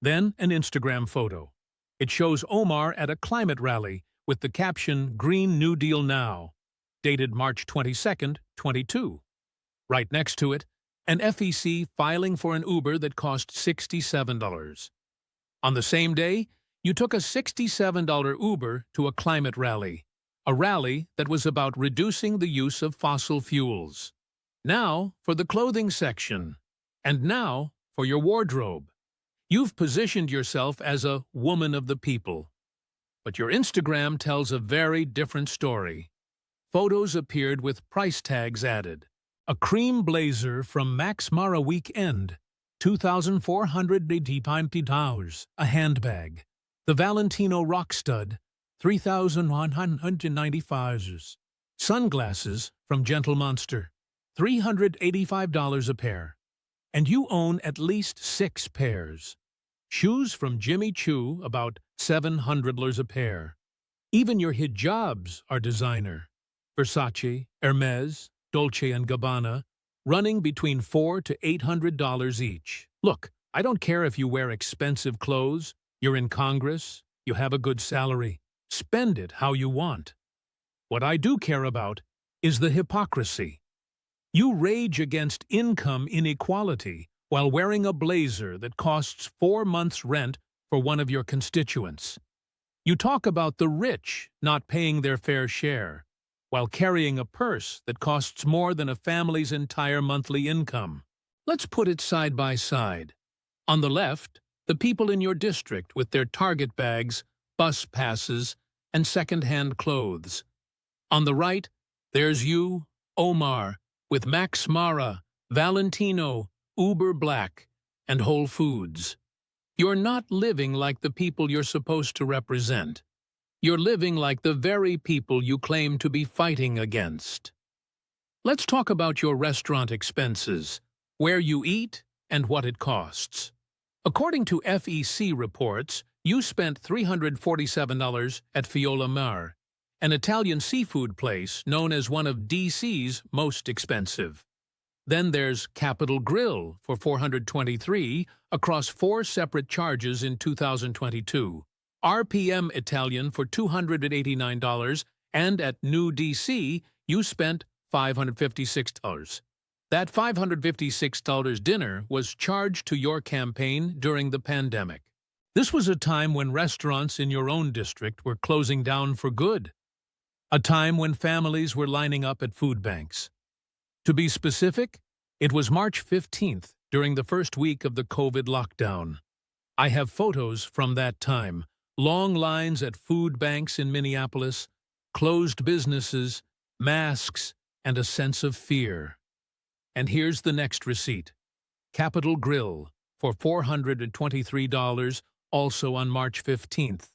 Then an Instagram photo. It shows Omar at a climate rally with the caption Green New Deal Now, dated March 22nd, 22. Right next to it, an FEC filing for an Uber that cost $67. On the same day, you took a $67 Uber to a climate rally, a rally that was about reducing the use of fossil fuels. Now for the clothing section, and now for your wardrobe. You've positioned yourself as a woman of the people. But your Instagram tells a very different story. Photos appeared with price tags added. A cream blazer from Max Mara Weekend, $2,480. A handbag. The Valentino Rock Stud, $3,195. Sunglasses from Gentle Monster, $385 a pair. And you own at least 6 pairs. Shoes from Jimmy Choo, about $700 a pair. Even your hijabs are designer. Versace, Hermes, Dolce & Gabbana, running between $400 to $800 each. Look, I don't care if you wear expensive clothes, you're in Congress, you have a good salary. Spend it how you want. What I do care about is the hypocrisy. You rage against income inequality while wearing a blazer that costs 4 months' rent for one of your constituents. You talk about the rich not paying their fair share, while carrying a purse that costs more than a family's entire monthly income. Let's put it side by side. On the left, the people in your district with their Target bags, bus passes, and second-hand clothes. On the right, there's you, Omar, with Max Mara, Valentino, Uber Black, and Whole Foods. You're not living like the people you're supposed to represent. You're living like the very people you claim to be fighting against. Let's talk about your restaurant expenses, where you eat, and what it costs. According to FEC reports, you spent $347 at Fiola Mare, an Italian seafood place known as one of DC's most expensive. Then there's Capital Grill for $423 across 4 separate charges in 2022. RPM Italian for $289, and at New DC, you spent $556. That $556 dinner was charged to your campaign during the pandemic. This was a time when restaurants in your own district were closing down for good. A time when families were lining up at food banks. To be specific, it was March 15th, during the first week of the COVID lockdown. I have photos from that time. Long lines at food banks in Minneapolis, closed businesses, masks, and a sense of fear. And here's the next receipt. Capital Grill for $423, also on March 15th.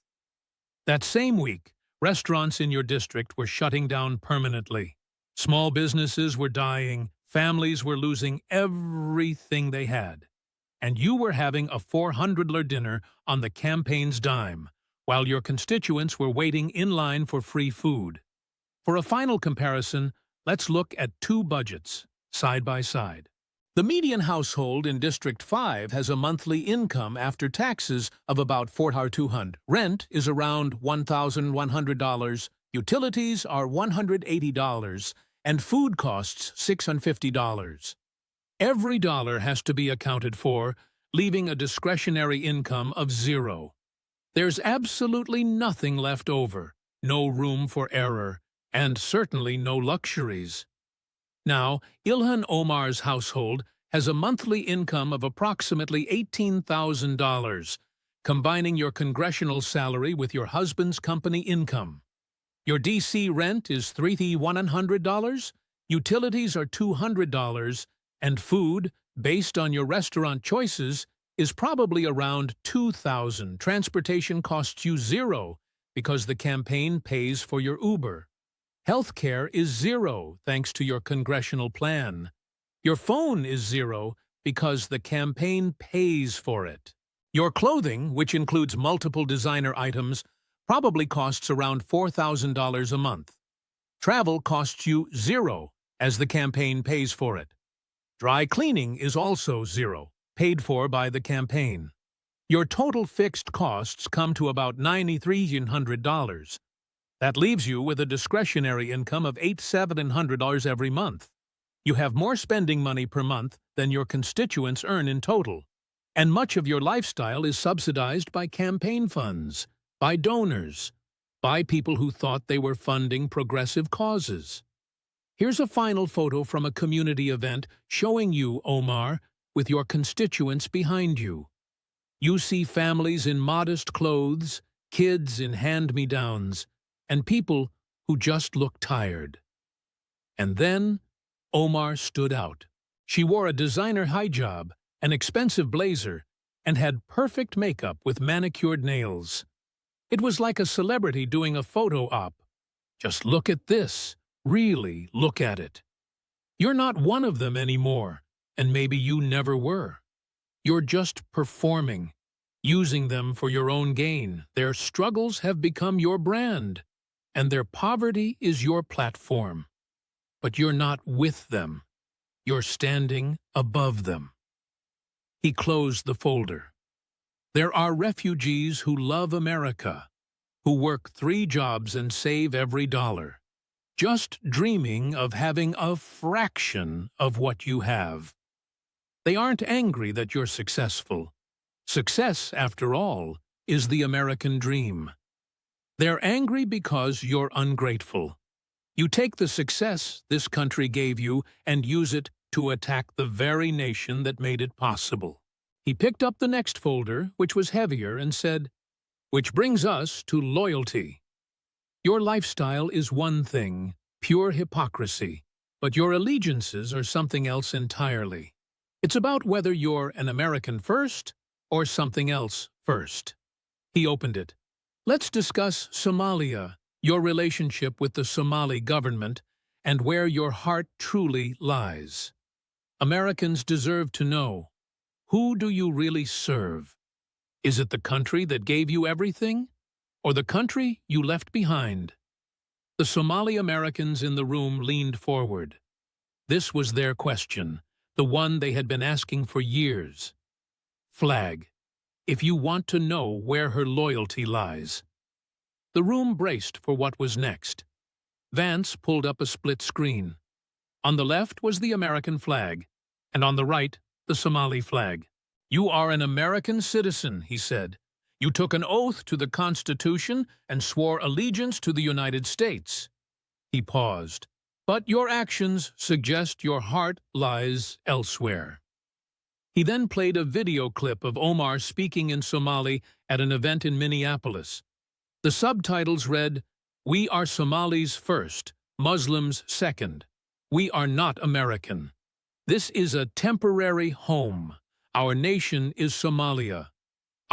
That same week, restaurants in your district were shutting down permanently. Small businesses were dying, families were losing everything they had. And you were having a $400 dinner on the campaign's dime, while your constituents were waiting in line for free food. For a final comparison, let's look at 2 budgets, side by side. The median household in District 5 has a monthly income after taxes of about $4,200. Rent is around $1,100, utilities are $180, and food costs $650. Every dollar has to be accounted for, leaving a discretionary income of $0. There's absolutely nothing left over, no room for error, and certainly no luxuries. Now, Ilhan Omar's household has a monthly income of approximately $18,000, combining your congressional salary with your husband's company income. Your DC rent is $3,100, utilities are $200, and food, based on your restaurant choices, is probably around $2,000. Transportation costs you $0 because the campaign pays for your Uber. Healthcare is $0 thanks to your congressional plan. Your phone is $0 because the campaign pays for it. Your clothing, which includes multiple designer items, probably costs around $4,000 a month. Travel costs you $0 as the campaign pays for it. Dry cleaning is also $0, paid for by the campaign. Your total fixed costs come to about $9,300. That leaves you with a discretionary income of $8,700 every month. You have more spending money per month than your constituents earn in total. And much of your lifestyle is subsidized by campaign funds, by donors, by people who thought they were funding progressive causes. Here's a final photo from a community event showing you, Omar, with your constituents behind you. You see families in modest clothes, kids in hand-me-downs, and people who just look tired. And then Omar stood out. She wore a designer hijab, an expensive blazer, and had perfect makeup with manicured nails. It was like a celebrity doing a photo op. Just look at this. Really look at it. You're not one of them anymore, and maybe you never were. You're just performing, using them for your own gain. Their struggles have become your brand, and their poverty is your platform. But you're not with them. You're standing above them. He closed the folder. There are refugees who love America, who work 3 jobs and save every dollar, just dreaming of having a fraction of what you have. They aren't angry that you're successful. Success, after all, is the American dream. They're angry because you're ungrateful. You take the success this country gave you and use it to attack the very nation that made it possible. He picked up the next folder, which was heavier, and said, "Which brings us to loyalty. Your lifestyle is one thing, pure hypocrisy, but your allegiances are something else entirely. It's about whether you're an American first or something else first." He opened it. "Let's discuss Somalia, your relationship with the Somali government, and where your heart truly lies. Americans deserve to know, who do you really serve? Is it the country that gave you everything, or the country you left behind?" The Somali Americans in the room leaned forward. This was their question, the one they had been asking for years. Flag, if you want to know where her loyalty lies. The room braced for what was next. Vance pulled up a split screen. On the left was the American flag, and on the right, the Somali flag. "You are an American citizen," he said. "You took an oath to the Constitution and swore allegiance to the United States." He paused. "But your actions suggest your heart lies elsewhere." He then played a video clip of Omar speaking in Somali at an event in Minneapolis. The subtitles read, "We are Somalis first, Muslims second. We are not American. This is a temporary home. Our nation is Somalia.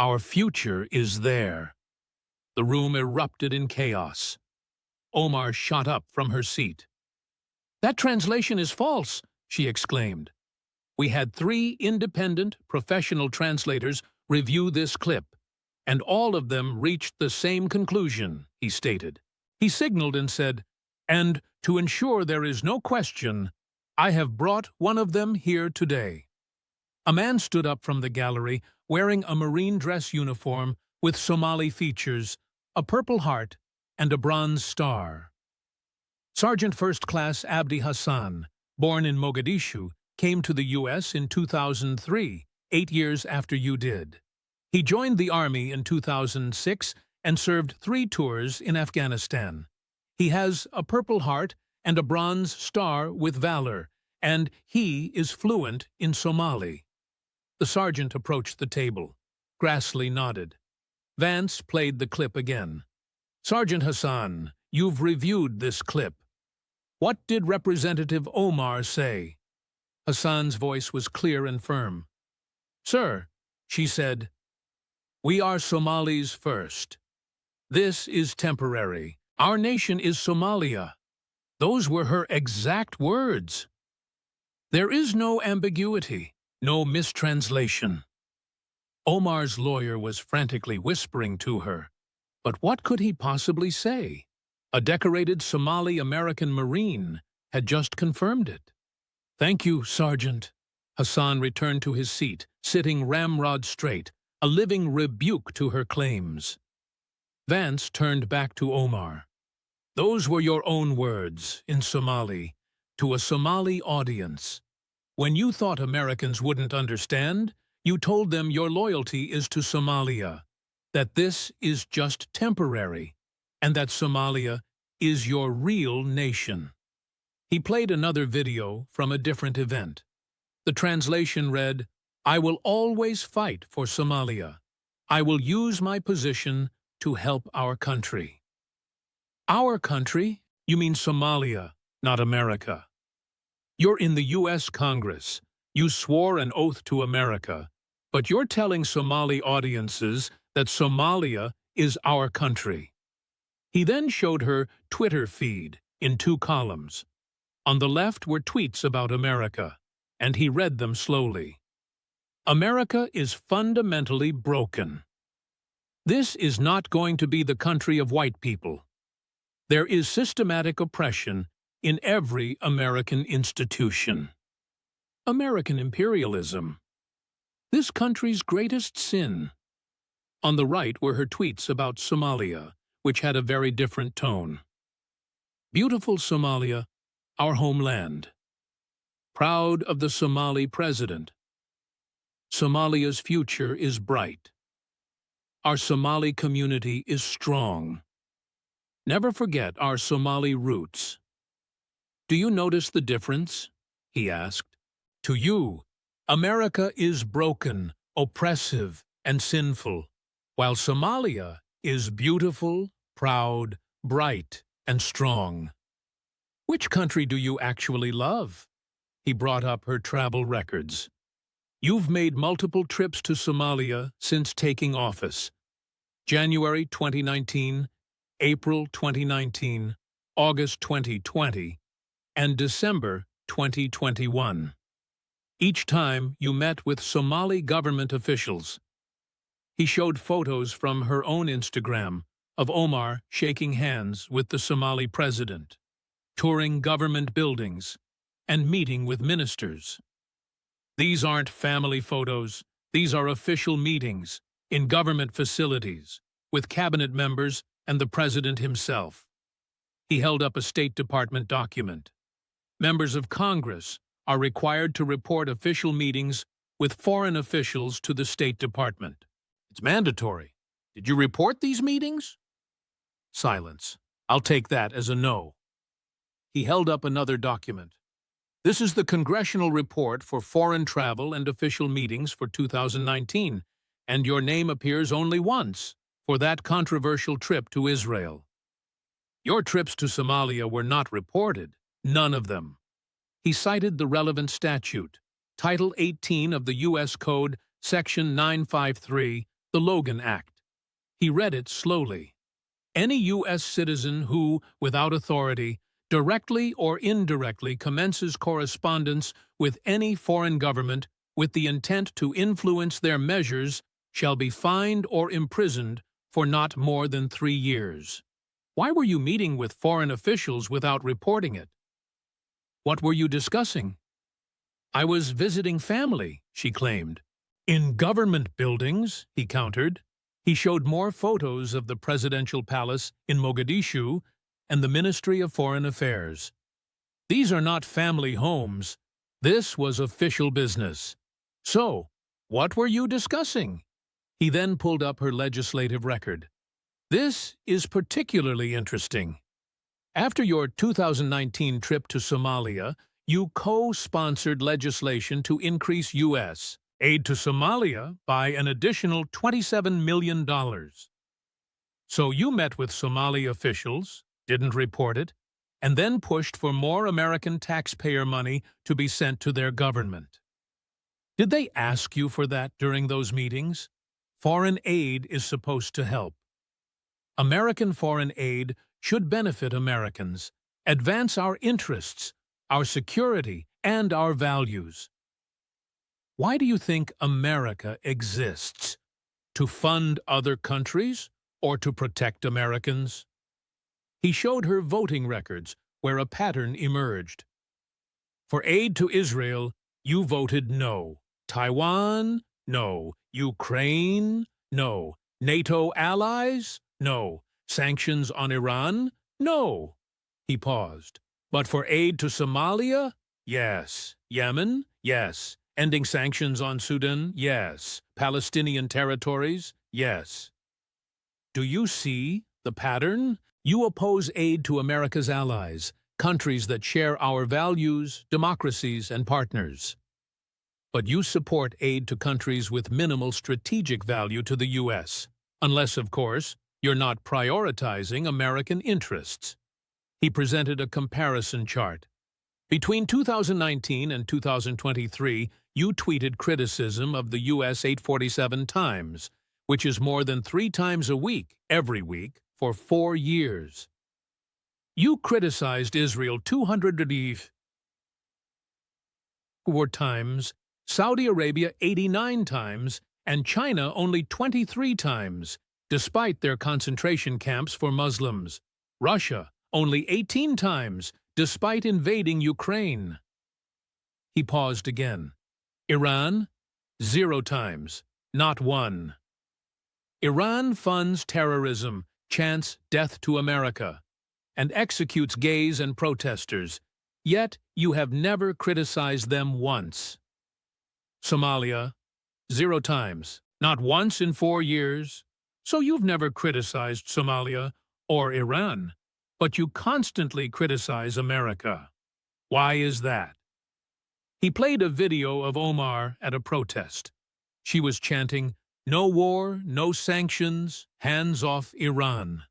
Our future is there." The room erupted in chaos. Omar shot up from her seat. "That translation is false," she exclaimed. "We had 3 independent, professional translators review this clip, and all of them reached the same conclusion," he stated. He signaled and said, "And to ensure there is no question, I have brought one of them here today." A man stood up from the gallery wearing a marine dress uniform with Somali features, a purple heart, and a bronze star. Sergeant First Class Abdi Hassan, born in Mogadishu, came to the U.S. in 2003, 8 years after you did. He joined the Army in 2006 and served 3 tours in Afghanistan. He has a Purple Heart and a Bronze Star with Valor, and he is fluent in Somali. The sergeant approached the table. Grassley nodded. Vance played the clip again. "Sergeant Hassan, you've reviewed this clip. What did Representative Omar say?" Hassan's voice was clear and firm. "Sir," she said, "we are Somalis first. This is temporary. Our nation is Somalia." Those were her exact words. There is no ambiguity, no mistranslation. Omar's lawyer was frantically whispering to her. But what could he possibly say? A decorated Somali-American Marine had just confirmed it. "Thank you, Sergeant." Hassan returned to his seat, sitting ramrod straight, a living rebuke to her claims. Vance turned back to Omar. Those were your own words, in Somali, to a Somali audience. When you thought Americans wouldn't understand, you told them your loyalty is to Somalia, that this is just temporary, and that Somalia is your real nation. He played another video from a different event. The translation read, "I will always fight for Somalia. I will use my position to help our country." Our country? You mean Somalia, not America. You're in the U.S. Congress. You swore an oath to America, but you're telling Somali audiences that Somalia is our country. He then showed her Twitter feed in 2 columns. On the left were tweets about America, and he read them slowly. America is fundamentally broken. This is not going to be the country of white people. There is systematic oppression in every American institution. American imperialism. This country's greatest sin. On the right were her tweets about Somalia, which had a very different tone. Beautiful Somalia, our homeland. Proud of the Somali president. Somalia's future is bright. Our Somali community is strong. Never forget our Somali roots. Do you notice the difference? He asked. To you, America is broken, oppressive, and sinful, while Somalia is beautiful, proud, bright, and strong. Which country do you actually love? He brought up her travel records. You've made multiple trips to Somalia since taking office. January 2019, April 2019, August 2020, and December 2021. Each time you met with Somali government officials. He showed photos from her own Instagram of Omar shaking hands with the Somali president, touring government buildings, and meeting with ministers. These aren't family photos, these are official meetings in government facilities with cabinet members and the president himself. He held up a State Department document. Members of Congress are required to report official meetings with foreign officials to the State Department. It's mandatory. Did you report these meetings? Silence. I'll take that as a no. He held up another document. This is the Congressional Report for Foreign Travel and Official Meetings for 2019, and your name appears only once, for that controversial trip to Israel. Your trips to Somalia were not reported, none of them. He cited the relevant statute, Title 18 of the U.S. Code, Section 953, the Logan Act. He read it slowly. Any U.S. citizen who, without authority, directly or indirectly commences correspondence with any foreign government with the intent to influence their measures shall be fined or imprisoned for not more than 3 years. Why were you meeting with foreign officials without reporting it? What were you discussing? I was visiting family, she claimed. In government buildings, he countered. He showed more photos of the presidential palace in Mogadishu and the Ministry of Foreign Affairs. These are not family homes. This was official business. So, what were you discussing? He then pulled up her legislative record. This is particularly interesting. After your 2019 trip to Somalia, you co-sponsored legislation to increase U.S. aid to Somalia by an additional $27 million. So you met with Somali officials, didn't report it, and then pushed for more American taxpayer money to be sent to their government. Did they ask you for that during those meetings? Foreign aid is supposed to help. American foreign aid should benefit Americans, advance our interests, our security, and our values. Why do you think America exists? To fund other countries or to protect Americans? He showed her voting records where a pattern emerged. For aid to Israel, you voted no. Taiwan, no. Ukraine? No. NATO allies? No. Sanctions on Iran? No. He paused. But for aid to Somalia? Yes. Yemen? Yes. Ending sanctions on Sudan? Yes. Palestinian territories? Yes. Do you see the pattern? You oppose aid to America's allies, countries that share our values, democracies, and partners. But you support aid to countries with minimal strategic value to the U.S., unless, of course, you're not prioritizing American interests. He presented a comparison chart. Between 2019 and 2023, you tweeted criticism of the U.S. 847 times, which is more than 3 times a week, every week, for 4 years. You criticized Israel 204 times, Saudi Arabia 89 times, and China only 23 times, despite their concentration camps for Muslims. Russia only 18 times, despite invading Ukraine. He paused again. Iran? 0 times, not 1. Iran funds terrorism, chants death to America, and executes gays and protesters, yet you have never criticized them once. Somalia? 0 times, not once in 4 years. So you've never criticized Somalia or Iran, but you constantly criticize America. Why is that? He played a video of Omar at a protest. She was chanting, "No war, no sanctions, hands off Iran."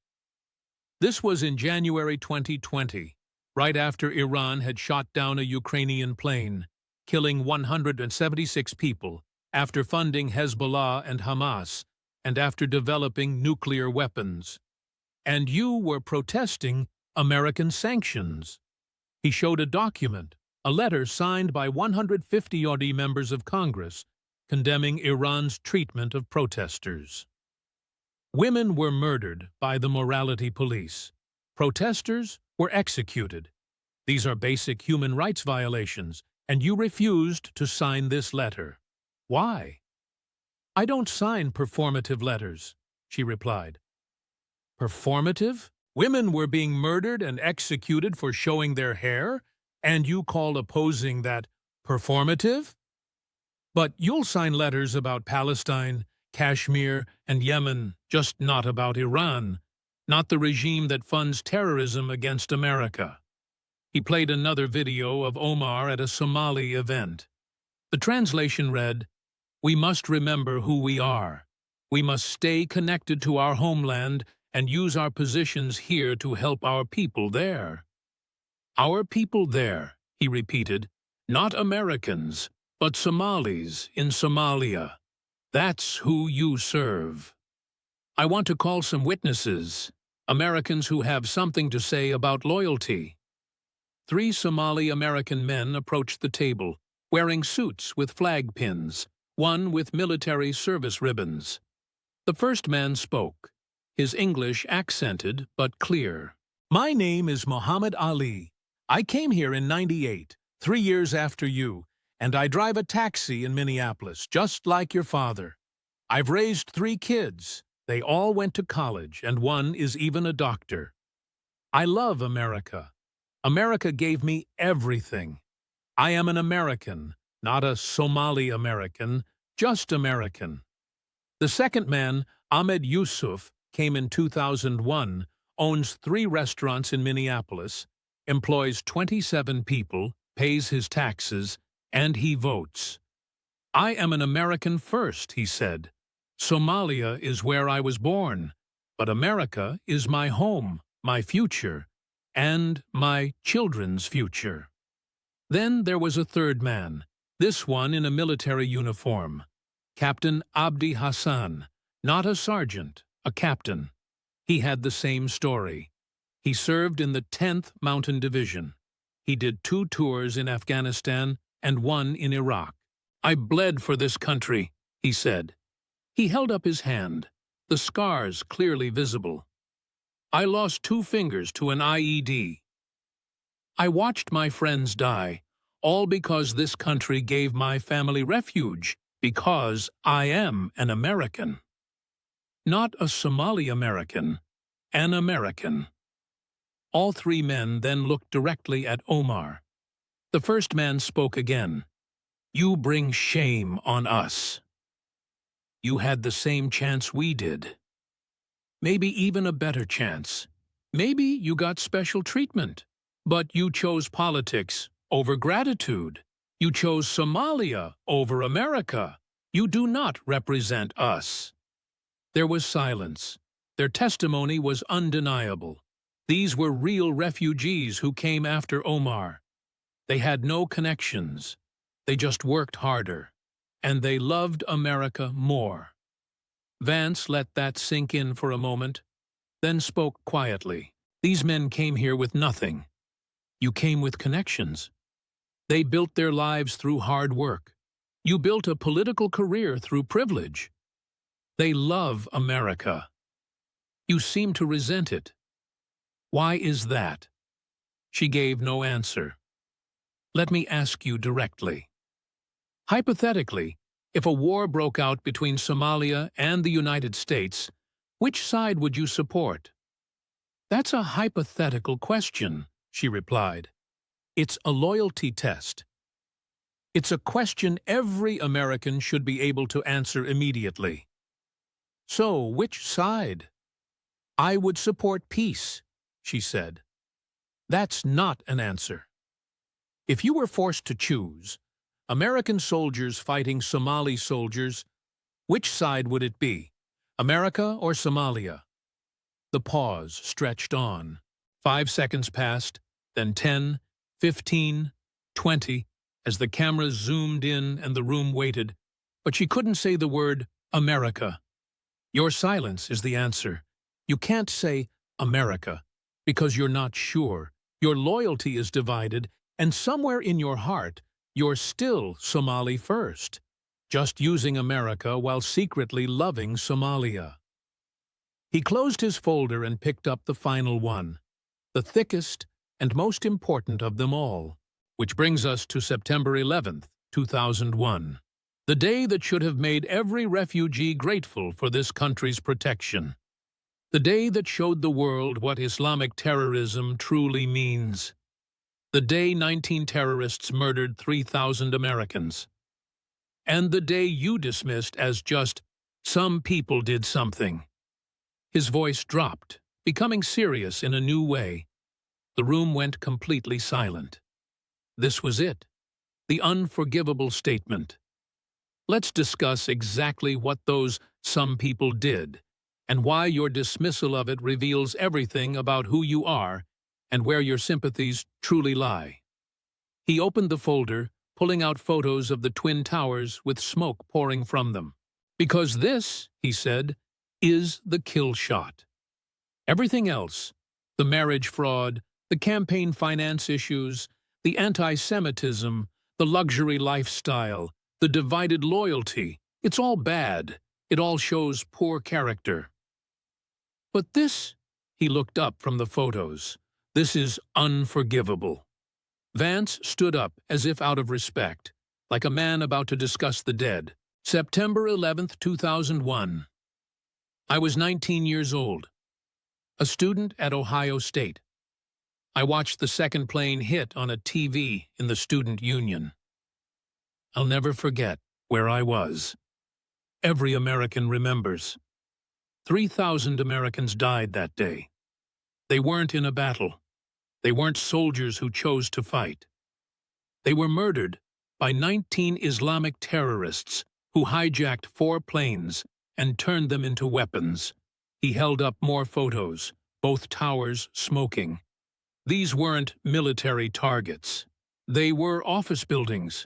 This was in January 2020, right after Iran had shot down a Ukrainian plane, killing 176 people, after funding Hezbollah and Hamas, and after developing nuclear weapons. And you were protesting American sanctions. He showed a document, a letter signed by 150-odd members of Congress, condemning Iran's treatment of protesters. Women were murdered by the morality police. Protesters were executed. These are basic human rights violations, and you refused to sign this letter. Why? "I don't sign performative letters," she replied. Performative? Women were being murdered and executed for showing their hair, and you call opposing that performative? But you'll sign letters about Palestine, Kashmir, and Yemen, just not about Iran, not the regime that funds terrorism against America. He played another video of Omar at a Somali event. The translation read, "We must remember who we are. We must stay connected to our homeland and use our positions here to help our people there." Our people there, he repeated, not Americans, but Somalis in Somalia. That's who you serve. I want to call some witnesses, Americans who have something to say about loyalty. 3 Somali-American men approached the table, wearing suits with flag pins, one with military service ribbons. The first man spoke, his English accented but clear. "My name is Muhammad Ali. I came here in '98, 3 years after you, and I drive a taxi in Minneapolis, just like your father. I've raised 3 kids. They all went to college, and one is even a doctor. I love America. America gave me everything. I am an American, not a Somali American, just American." The second man, Ahmed Yusuf, came in 2001, owns 3 restaurants in Minneapolis, employs 27 people, pays his taxes, and he votes. "I am an American first," he said. "Somalia is where I was born, but America is my home, my future, and my children's future." Then there was a third man, this one in a military uniform. Captain Abdi Hassan, not a sergeant, a captain. He had the same story. He served in the 10th Mountain Division. He did 2 tours in Afghanistan and 1 in Iraq. "I bled for this country," he said. He held up his hand, the scars clearly visible. "I lost 2 fingers to an IED. I watched my friends die, all because this country gave my family refuge, Because I am an American. Not a Somali American, an American. All three men then looked directly at Omar. The first man spoke again. You bring shame on us. You had the same chance we did. Maybe even a better chance. Maybe you got special treatment. But you chose politics over gratitude. You chose Somalia over America. You do not represent us. There was silence. Their testimony was undeniable. These were real refugees who came after Omar. They had no connections. They just worked harder. And they loved America more. Vance let that sink in for a moment, then spoke quietly. These men came here with nothing. You came with connections. They built their lives through hard work. You built a political career through privilege. They love America. You seem to resent it. Why is that? She gave no answer. Let me ask you directly. Hypothetically, if a war broke out between Somalia and the United States, which side would you support? That's a hypothetical question, she replied. It's a loyalty test. It's a question every American should be able to answer immediately. So, which side? I would support peace, she said. That's not an answer. If you were forced to choose, American soldiers fighting Somali soldiers, which side would it be, America or Somalia? The pause stretched on. 5 seconds passed, then 10, 15, 20, as the camera zoomed in and the room waited, but she couldn't say the word America. Your silence is the answer. You can't say America because you're not sure. Your loyalty is divided, and somewhere in your heart, you're still Somali first, just using America while secretly loving Somalia. He closed his folder and picked up the final one, the thickest and most important of them all, which brings us to September 11th, 2001, the day that should have made every refugee grateful for this country's protection. The day that showed the world what Islamic terrorism truly means. The day 19 terrorists murdered 3,000 Americans. And the day you dismissed as just, some people did something. His voice dropped, becoming serious in a new way. The room went completely silent. This was it, the unforgivable statement. Let's discuss exactly what those some people did, and why your dismissal of it reveals everything about who you are and where your sympathies truly lie. He opened the folder, pulling out photos of the Twin Towers with smoke pouring from them. Because this, he said, is the kill shot. Everything else, the marriage fraud, the campaign finance issues, the anti-Semitism, the luxury lifestyle, the divided loyalty, it's all bad. It all shows poor character. But this, he looked up from the photos, this is unforgivable. Vance stood up as if out of respect, like a man about to discuss the dead. September 11th, 2001. I was 19 years old, a student at Ohio State. I watched the second plane hit on a TV in the student union. I'll never forget where I was. Every American remembers. 3,000 Americans died that day. They weren't in a battle. They weren't soldiers who chose to fight. They were murdered by 19 Islamic terrorists who hijacked 4 planes and turned them into weapons. He held up more photos, both towers smoking. These weren't military targets. They were office buildings,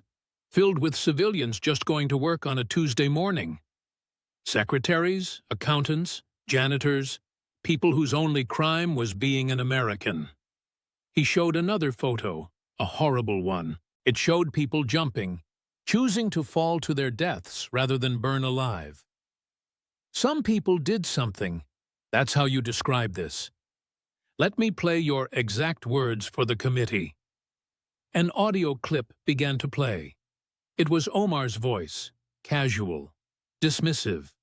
filled with civilians just going to work on a Tuesday morning. Secretaries, accountants, janitors, people whose only crime was being an American. He showed another photo, a horrible one. It showed people jumping, choosing to fall to their deaths rather than burn alive. Some people did something. That's how you describe this. Let me play your exact words for the committee. An audio clip began to play. It was Omar's voice. casual, dismissive.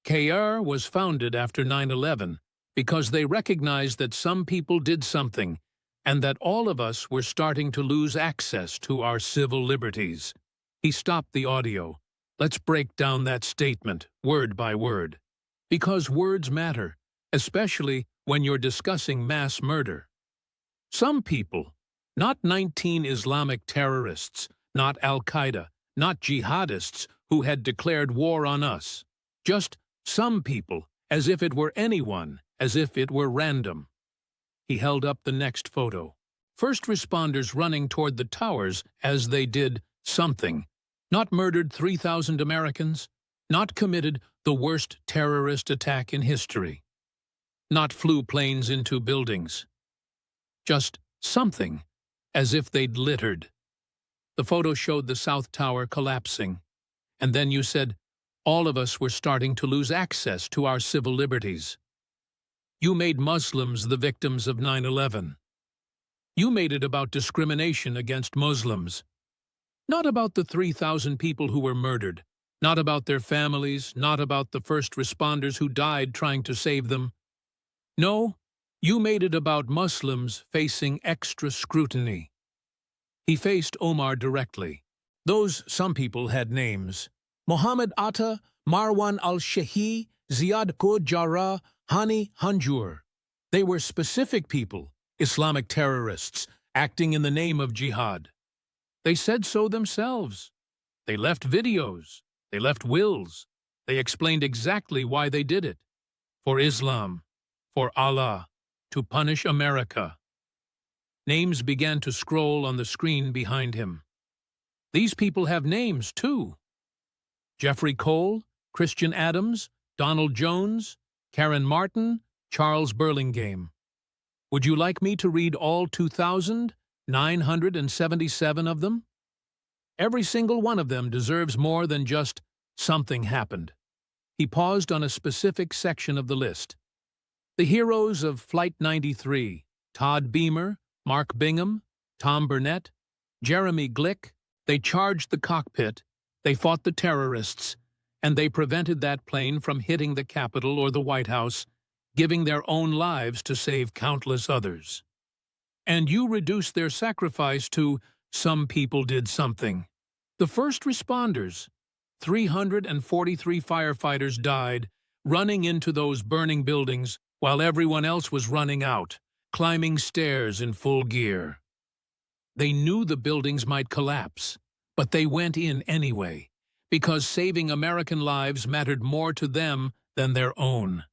KR was founded after 9/11 because they recognized that some people did something and that all of us were starting to lose access to our civil liberties. He stopped the audio. Let's break down that statement, word by word. Because words matter, especially when you're discussing mass murder. Some people, not 19 Islamic terrorists, not Al-Qaeda, not jihadists who had declared war on us. Just some people, as if it were anyone, as if it were random. He held up the next photo. First responders running toward the towers as they did something. Not murdered 3,000 Americans, not committed the worst terrorist attack in history. Not flew planes into buildings. Just something, as if they'd littered. The photo showed the South Tower collapsing. And then you said, all of us were starting to lose access to our civil liberties. You made Muslims the victims of 9/11. You made it about discrimination against Muslims. Not about the 3,000 people who were murdered. Not about their families, not about the first responders who died trying to save them. No, you made it about Muslims facing extra scrutiny. He faced Omar directly. Those some people had names. Mohammed Atta, Marwan al-Shahi, Ziad Qud Jarrah, Hani Hanjour. They were specific people, Islamic terrorists, acting in the name of jihad. They said so themselves. They left videos. They left wills. They explained exactly why they did it. For Islam. For Allah. To punish America. Names began to scroll on the screen behind him. These people have names, too. Jeffrey Cole, Christian Adams, Donald Jones, Karen Martin, Charles Burlingame. Would you like me to read all 2,977 of them? Every single one of them deserves more than just something happened. He paused on a specific section of the list. The heroes of Flight 93, Todd Beamer, Mark Bingham, Tom Burnett, Jeremy Glick, they charged the cockpit, they fought the terrorists, and they prevented that plane from hitting the Capitol or the White House, giving their own lives to save countless others. And you reduce their sacrifice to some people did something. The first responders, 343 firefighters died running into those burning buildings while everyone else was running out, climbing stairs in full gear. They knew the buildings might collapse, but they went in anyway, because saving American lives mattered more to them than their own.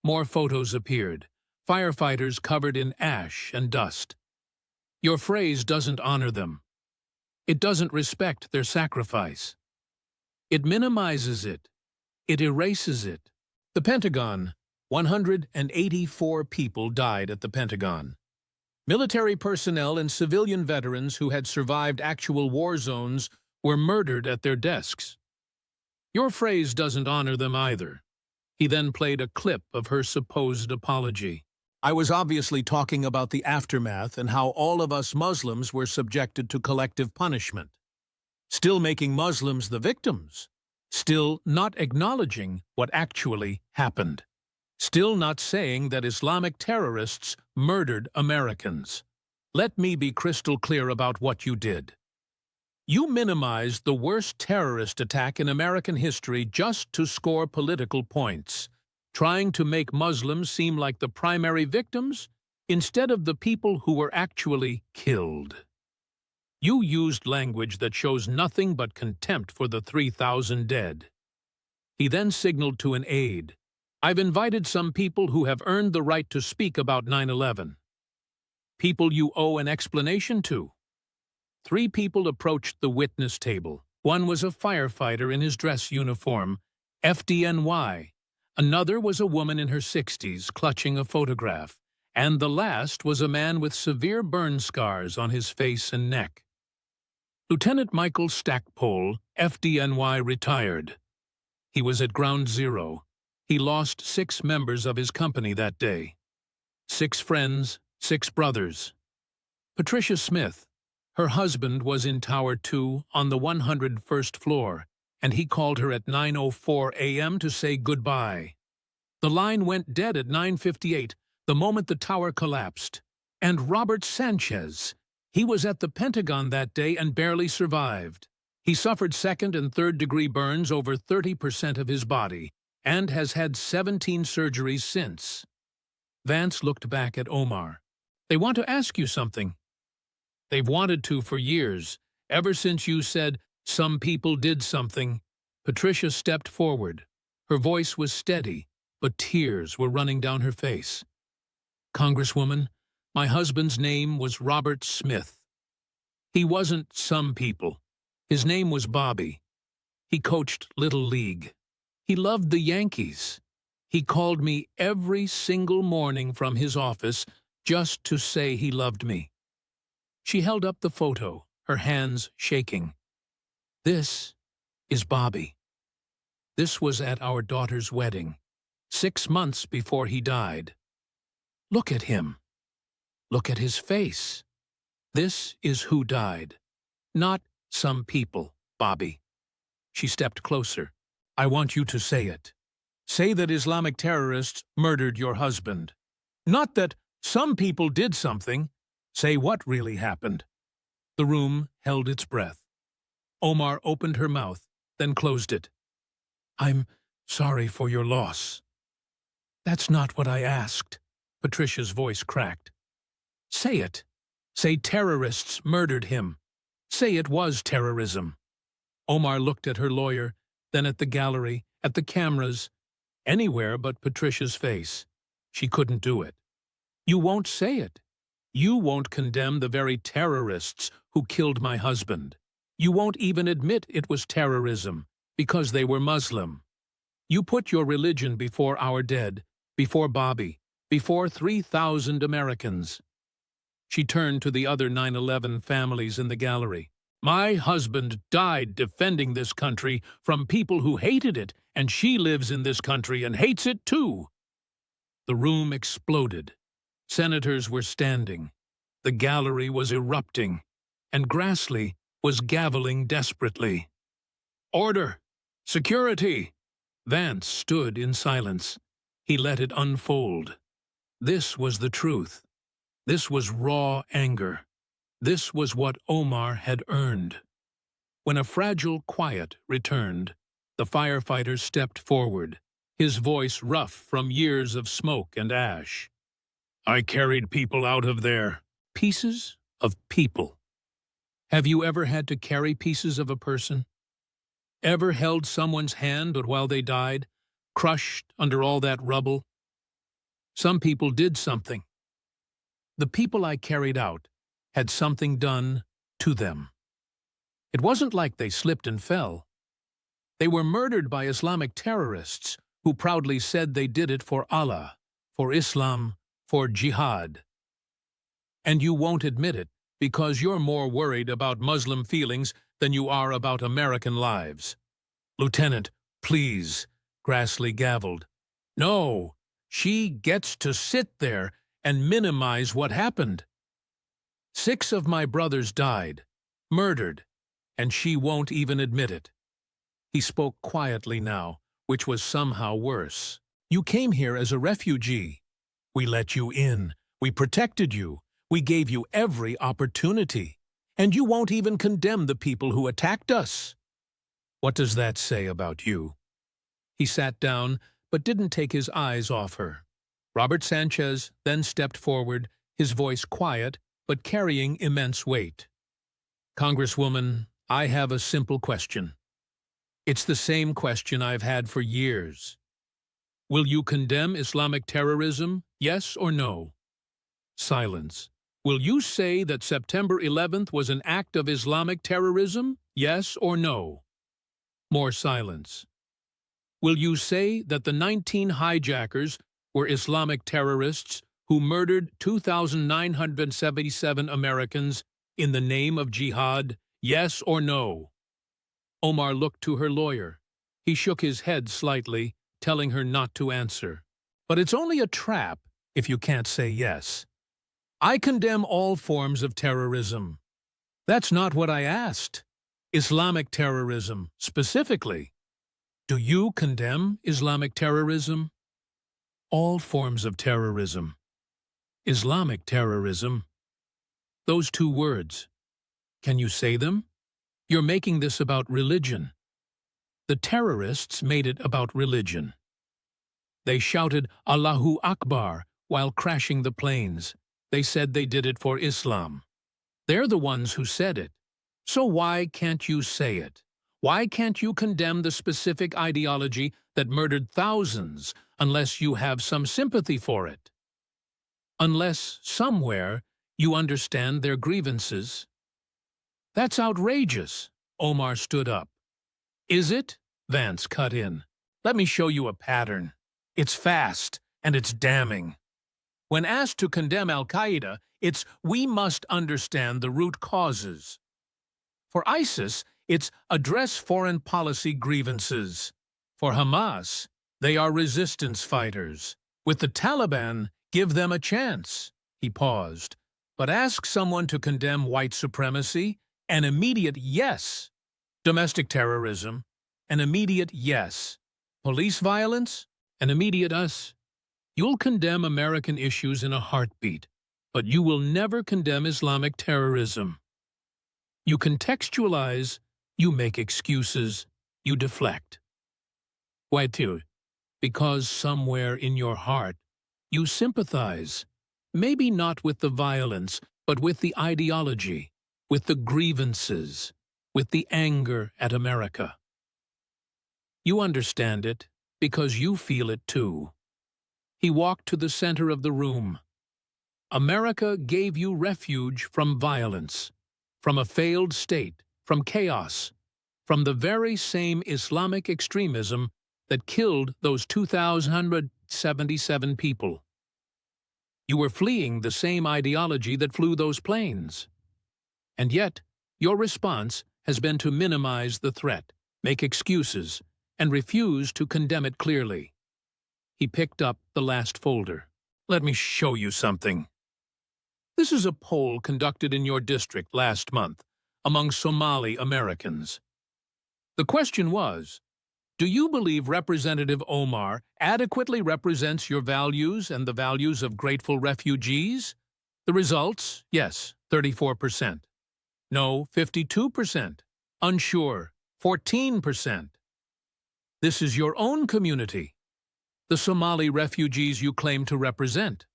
More photos appeared, firefighters covered in ash and dust. Your phrase doesn't honor them. It doesn't respect their sacrifice. It minimizes it. It erases it. The Pentagon. 184 people died at the Pentagon. Military personnel and civilian veterans who had survived actual war zones were murdered at their desks. Your phrase doesn't honor them either. He then played a clip of her supposed apology. I was obviously talking about the aftermath and how all of us Muslims were subjected to collective punishment. Still making Muslims the victims. Still not acknowledging what actually happened. Still not saying that Islamic terrorists murdered Americans. Let me be crystal clear about what you did. You minimized the worst terrorist attack in American history just to score political points, trying to make Muslims seem like the primary victims instead of the people who were actually killed. You used language that shows nothing but contempt for the 3,000 dead. He then signaled to an aide, I've invited some people who have earned the right to speak about 9/11. People you owe an explanation to. 3 people approached the witness table. One was a firefighter in his dress uniform, FDNY. Another was a woman in her 60s clutching a photograph. And the last was a man with severe burn scars on his face and neck. Lieutenant Michael Stackpole, FDNY, retired. He was at Ground Zero. He lost 6 members of his company that day. 6 friends, 6 brothers. Patricia Smith, her husband was in Tower 2 on the 101st floor, and he called her at 9:04 a.m. to say goodbye. The line went dead at 9:58, the moment the tower collapsed. And Robert Sanchez, he was at the Pentagon that day and barely survived. He suffered second- and third-degree burns over 30% of his body and has had 17 surgeries since. Vance looked back at Omar. They want to ask you something. They've wanted to for years, ever since you said, "Some people did something." Patricia stepped forward. Her voice was steady, but tears were running down her face. "Congresswoman, my husband's name was Robert Smith. He wasn't some people. His name was Bobby. He coached Little League. He loved the Yankees. He called me every single morning from his office just to say he loved me." She held up the photo, her hands shaking. "This is Bobby. This was at our daughter's wedding, 6 months before he died. Look at him. Look at his face. This is who died. Not some people, Bobby." She stepped closer. "I want you to say it. Say that Islamic terrorists murdered your husband. Not that some people did something. Say what really happened." The room held its breath. Omar opened her mouth, then closed it. "I'm sorry for your loss." "That's not what I asked." Patricia's voice cracked. "Say it. Say terrorists murdered him. Say it was terrorism." Omar looked at her lawyer, then at the gallery, at the cameras, anywhere but Patricia's face. She couldn't do it. "You won't say it. You won't condemn the very terrorists who killed my husband. You won't even admit it was terrorism because they were Muslim. You put your religion before our dead, before Bobby, before 3,000 Americans." She turned to the other 9/11 families in the gallery. "My husband died defending this country from people who hated it, and she lives in this country and hates it too." The room exploded. Senators were standing. The gallery was erupting, and Grassley was gaveling desperately. "Order! Security!" Vance stood in silence. He let it unfold. This was the truth. This was raw anger. This was what Omar had earned. When a fragile quiet returned, the firefighter stepped forward, his voice rough from years of smoke and ash. "I carried people out of there." Pieces of people. Have you ever had to carry pieces of a person? Ever held someone's hand while they died, crushed under all that rubble? Some people did something. The people I carried out had something done to them. It wasn't like they slipped and fell. They were murdered by Islamic terrorists who proudly said they did it for Allah, for Islam, for jihad. And you won't admit it because you're more worried about Muslim feelings than you are about American lives. "Lieutenant, please," Grassley gavelled. "No, she gets to sit there and minimize what happened. 6 of my brothers died, murdered, and she won't even admit it." He spoke quietly now, which was somehow worse. "You came here as a refugee. We let you in. We protected you. We gave you every opportunity. And you won't even condemn the people who attacked us. What does that say about you?" He sat down, but didn't take his eyes off her. Robert Sanchez then stepped forward, his voice quiet, but carrying immense weight. "Congresswoman, I have a simple question. It's the same question I've had for years. Will you condemn Islamic terrorism, yes or no?" Silence. "Will you say that September 11th was an act of Islamic terrorism, yes or no?" More silence. "Will you say that the 19 hijackers were Islamic terrorists who murdered 2,977 Americans in the name of jihad, yes or no?" Omar looked to her lawyer. He shook his head slightly, telling her not to answer. "But it's only a trap if you can't say yes. I condemn all forms of terrorism." "That's not what I asked." Islamic terrorism, specifically. Do you condemn Islamic terrorism? All forms of terrorism. Islamic terrorism. Those two words. Can you say them? You're making this about religion. The terrorists made it about religion. They shouted Allahu Akbar while crashing the planes. They said they did it for Islam. They're the ones who said it. So why can't you say it? Why can't you condemn the specific ideology that murdered thousands unless you have some sympathy for it? Unless, somewhere, you understand their grievances? That's outrageous. Omar stood up. Is it? Vance cut in. Let me show you a pattern. It's fast, and it's damning. When asked to condemn Al-Qaeda, it's we must understand the root causes. For ISIS, it's address foreign policy grievances. For Hamas, they are resistance fighters. With the Taliban, give them a chance. He paused. But ask someone to condemn white supremacy? An immediate yes. Domestic terrorism? An immediate yes. Police violence? An immediate us. You'll condemn American issues in a heartbeat, but you will never condemn Islamic terrorism. You contextualize, you make excuses, you deflect. Why too? Because somewhere in your heart, you sympathize, maybe not with the violence, but with the ideology, with the grievances, with the anger at America. You understand it because you feel it too. He walked to the center of the room. America gave you refuge from violence, from a failed state, from chaos, from the very same Islamic extremism that killed those 2,177 people. You were fleeing the same ideology that flew those planes. And yet, your response has been to minimize the threat, make excuses, and refuse to condemn it clearly. He picked up the last folder. Let me show you something. This is a poll conducted in your district last month among Somali Americans. The question was, do you believe Representative Omar adequately represents your values and the values of grateful refugees? The results, yes, 34%. No, 52%. Unsure, 14%. This is your own community, the Somali refugees you claim to represent.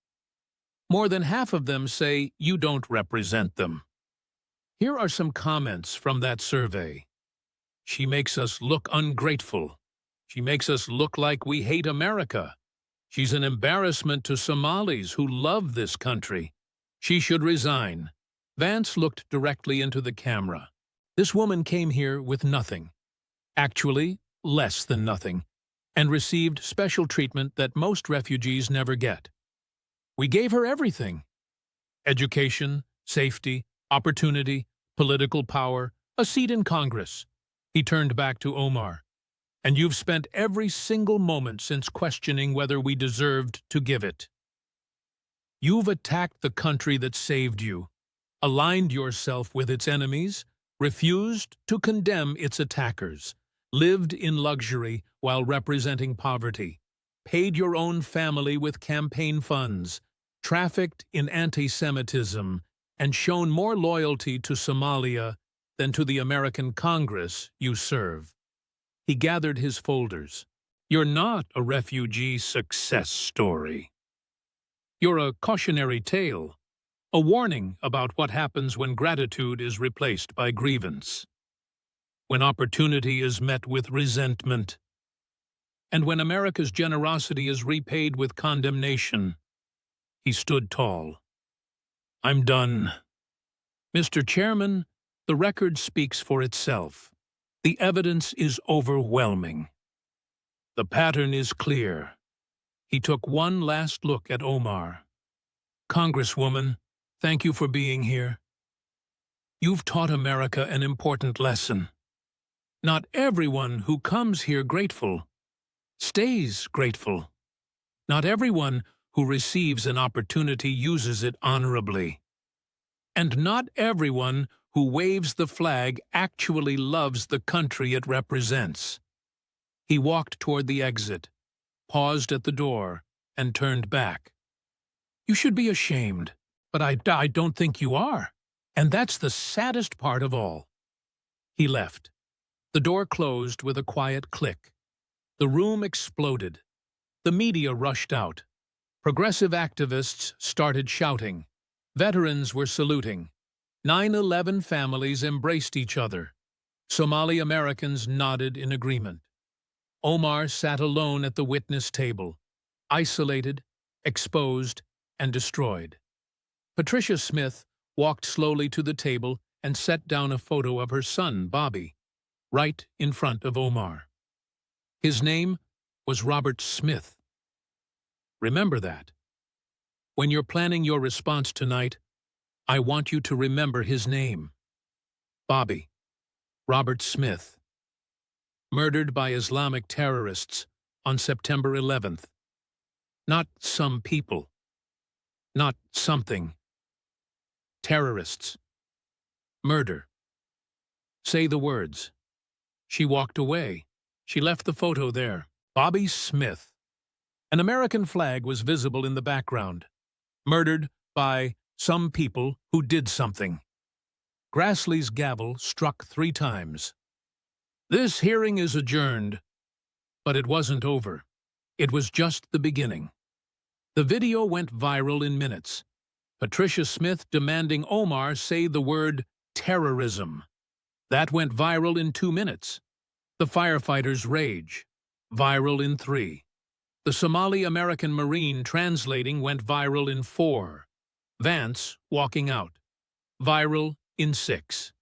More than half of them say you don't represent them. Here are some comments from that survey. She makes us look ungrateful. She makes us look like we hate America. She's an embarrassment to Somalis who love this country. She should resign. Vance looked directly into the camera. This woman came here with nothing. Actually, less than nothing, and received special treatment that most refugees never get. We gave her everything. Education, safety, opportunity, political power, a seat in Congress. He turned back to Omar. And you've spent every single moment since questioning whether we deserved to give it. You've attacked the country that saved you, aligned yourself with its enemies, refused to condemn its attackers, lived in luxury while representing poverty, paid your own family with campaign funds, trafficked in anti-Semitism, and shown more loyalty to Somalia than to the American Congress you serve. He gathered his folders. You're not a refugee success story. You're a cautionary tale, a warning about what happens when gratitude is replaced by grievance, when opportunity is met with resentment, and when America's generosity is repaid with condemnation. He stood tall. I'm done. Mr. Chairman, the record speaks for itself. The evidence is overwhelming. The pattern is clear. He took one last look at Omar. Congresswoman, thank you for being here. You've taught America an important lesson. Not everyone who comes here grateful stays grateful. Not everyone who receives an opportunity uses it honorably. And not everyone who waves the flag actually loves the country it represents. He walked toward the exit, paused at the door, and turned back. You should be ashamed, but I don't think you are. And that's the saddest part of all. He left. The door closed with a quiet click. The room exploded. The media rushed out. Progressive activists started shouting. Veterans were saluting. 9/11 families embraced each other. Somali Americans nodded in agreement. Omar sat alone at the witness table, isolated, exposed, and destroyed. Patricia Smith walked slowly to the table and set down a photo of her son, Bobby, right in front of Omar. His name was Robert Smith. Remember that. When you're planning your response tonight, I want you to remember his name. Bobby, Robert Smith, murdered by Islamic terrorists on September 11th. Not some people. Not something. Terrorists. Murder. Say the words. She walked away. She left the photo there. Bobby Smith. An American flag was visible in the background. Murdered by some people who did something. Grassley's gavel struck 3 times. This hearing is adjourned. But it wasn't over. It was just the beginning. The video went viral in minutes. Patricia Smith demanding Omar say the word terrorism. That went viral in 2 minutes. The firefighters' rage. Viral in 3. The Somali-American Marine translating went viral in 4. Vance walking out. Viral in 6.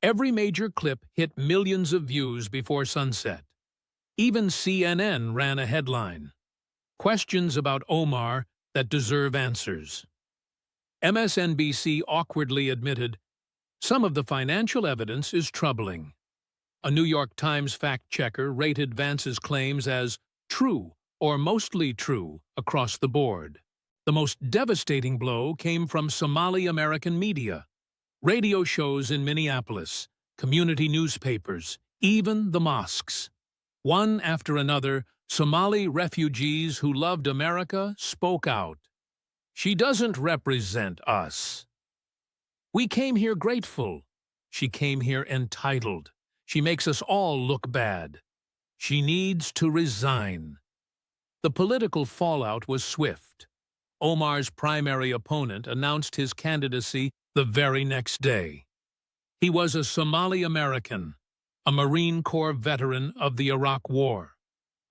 Every major clip hit millions of views before sunset. Even CNN ran a headline. Questions about Omar that deserve answers. MSNBC awkwardly admitted, some of the financial evidence is troubling. A New York Times fact-checker rated Vance's claims as true or mostly true across the board. The most devastating blow came from Somali-American media. Radio shows in Minneapolis, community newspapers, even the mosques. One after another, Somali refugees who loved America spoke out. She doesn't represent us. We came here grateful. She came here entitled. She makes us all look bad. She needs to resign. The political fallout was swift. Omar's primary opponent announced his candidacy the very next day. He was a Somali American, a Marine Corps veteran of the Iraq War,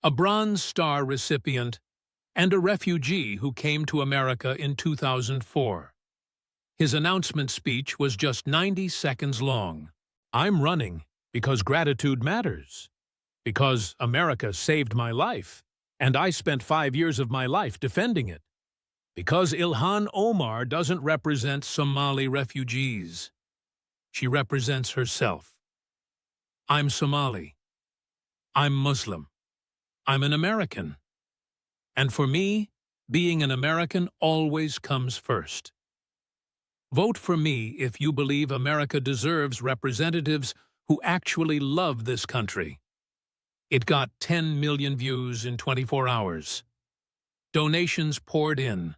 a Bronze Star recipient, and a refugee who came to America in 2004. His announcement speech was just 90 seconds long. I'm running because gratitude matters, because America saved my life, and I spent 5 years of my life defending it, because Ilhan Omar doesn't represent Somali refugees. She represents herself. I'm Somali. I'm Muslim. I'm an American. And for me, being an American always comes first. Vote for me if you believe America deserves representatives who actually love this country. It got 10 million views in 24 hours. Donations poured in.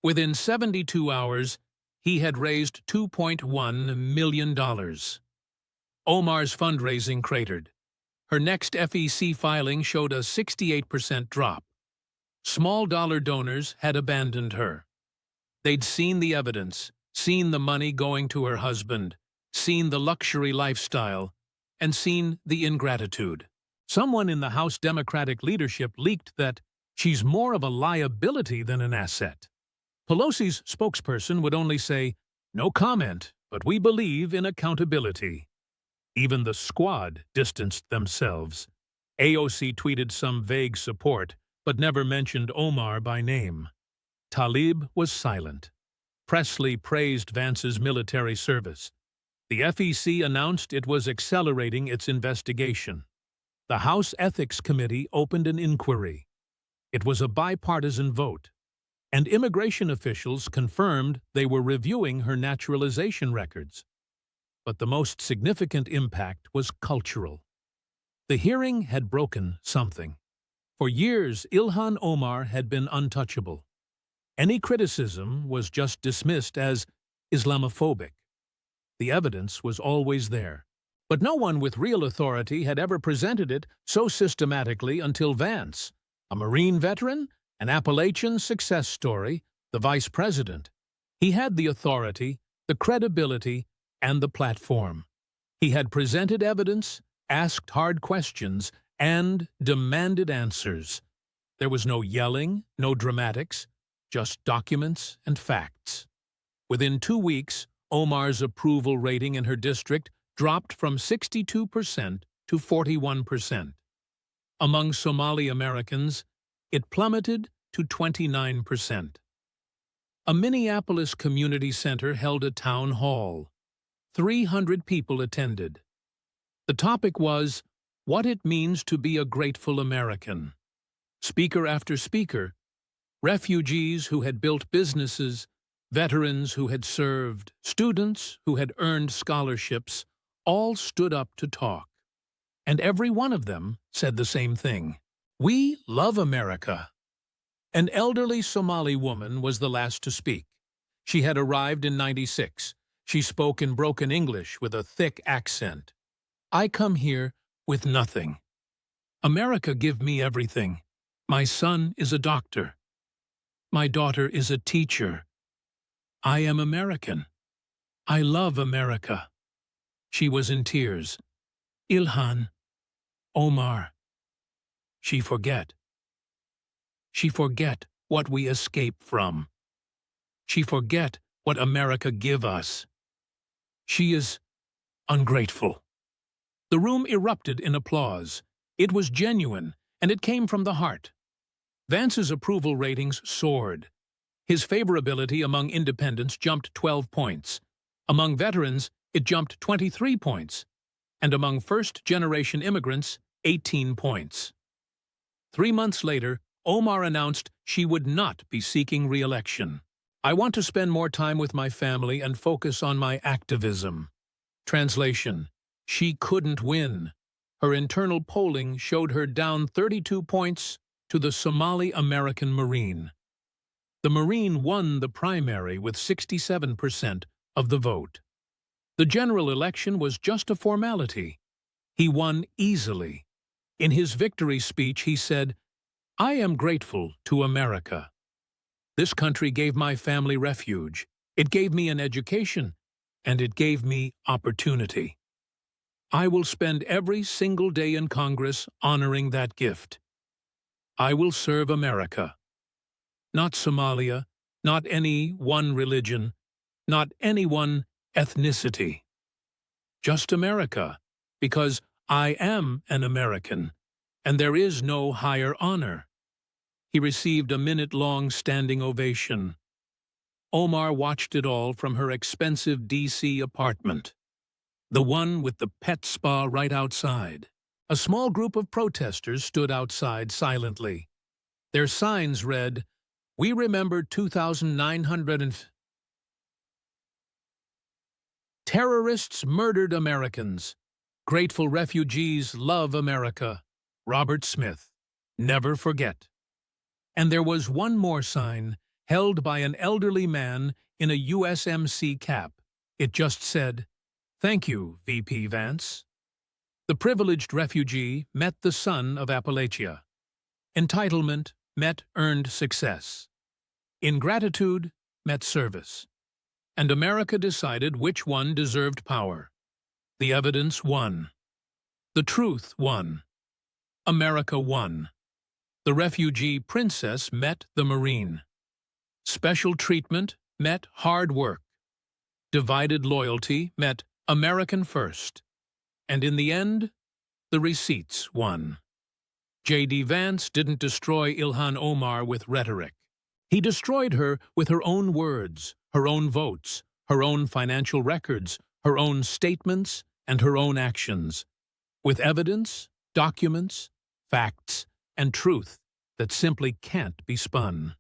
Within 72 hours, he had raised $2.1 million. Omar's fundraising cratered. Her next FEC filing showed a 68% drop. Small-dollar donors had abandoned her. They'd seen the evidence, seen the money going to her husband, seen the luxury lifestyle, and seen the ingratitude. Someone in the House Democratic leadership leaked that she's more of a liability than an asset. Pelosi's spokesperson would only say, "No comment, but we believe in accountability." Even the squad distanced themselves. AOC tweeted some vague support, but never mentioned Omar by name. Tlaib was silent. Presley praised Vance's military service. The FEC announced it was accelerating its investigation. The House Ethics Committee opened an inquiry. It was a bipartisan vote, and immigration officials confirmed they were reviewing her naturalization records. But the most significant impact was cultural. The hearing had broken something. For years, Ilhan Omar had been untouchable. Any criticism was just dismissed as Islamophobic. The evidence was always there. But no one with real authority had ever presented it so systematically until Vance, a Marine veteran, an Appalachian success story, the vice president. He had the authority, the credibility, and the platform. He had presented evidence, asked hard questions, and demanded answers. There was no yelling, no dramatics, just documents and facts. Within 2 weeks, Omar's approval rating in her district dropped from 62% to 41%. Among Somali Americans, it plummeted to 29%. A Minneapolis community center held a town hall. 300 people attended. The topic was, what it means to be a grateful American. Speaker after speaker, refugees who had built businesses, veterans who had served, students who had earned scholarships, all stood up to talk. And every one of them said the same thing. We love America. An elderly Somali woman was the last to speak. She had arrived in '96. She spoke in broken English with a thick accent. I come here with nothing. America give me everything. My son is a doctor. My daughter is a teacher. I am American. I love America. She was in tears. Ilhan, Omar. She forget. She forget what we escape from. She forget what America give us. She is ungrateful. The room erupted in applause. It was genuine, and it came from the heart. Vance's approval ratings soared. His favorability among independents jumped 12 points. Among veterans, it jumped 23 points. And among first-generation immigrants, 18 points. 3 months later, Omar announced she would not be seeking re-election. I want to spend more time with my family and focus on my activism. Translation: she couldn't win. Her internal polling showed her down 32 points to the Somali American Marine. The Marine won the primary with 67% of the vote. The general election was just a formality. He won easily. In his victory speech, he said, I am grateful to America. This country gave my family refuge. It gave me an education, and it gave me opportunity. I will spend every single day in Congress honoring that gift. I will serve America. Not Somalia, not any one religion, not any one ethnicity. Just America, because I am an American, and there is no higher honor. He received a minute-long standing ovation. Omar watched it all from her expensive D.C. apartment, the one with the pet spa right outside. A small group of protesters stood outside silently. Their signs read, We remember 2,900 terrorists murdered Americans. Grateful refugees love America. Robert Smith. Never forget. And there was one more sign, held by an elderly man in a USMC cap. It just said, Thank you, VP Vance. The privileged refugee met the son of Appalachia. Entitlement met earned success. Ingratitude met service. And America decided which one deserved power. The evidence won. The truth won. America won. The refugee princess met the Marine. Special treatment met hard work. Divided loyalty met American first. And in the end, the receipts won. J.D. Vance didn't destroy Ilhan Omar with rhetoric. He destroyed her with her own words, her own votes, her own financial records, her own statements, and her own actions. With evidence, documents, facts, and truth that simply can't be spun.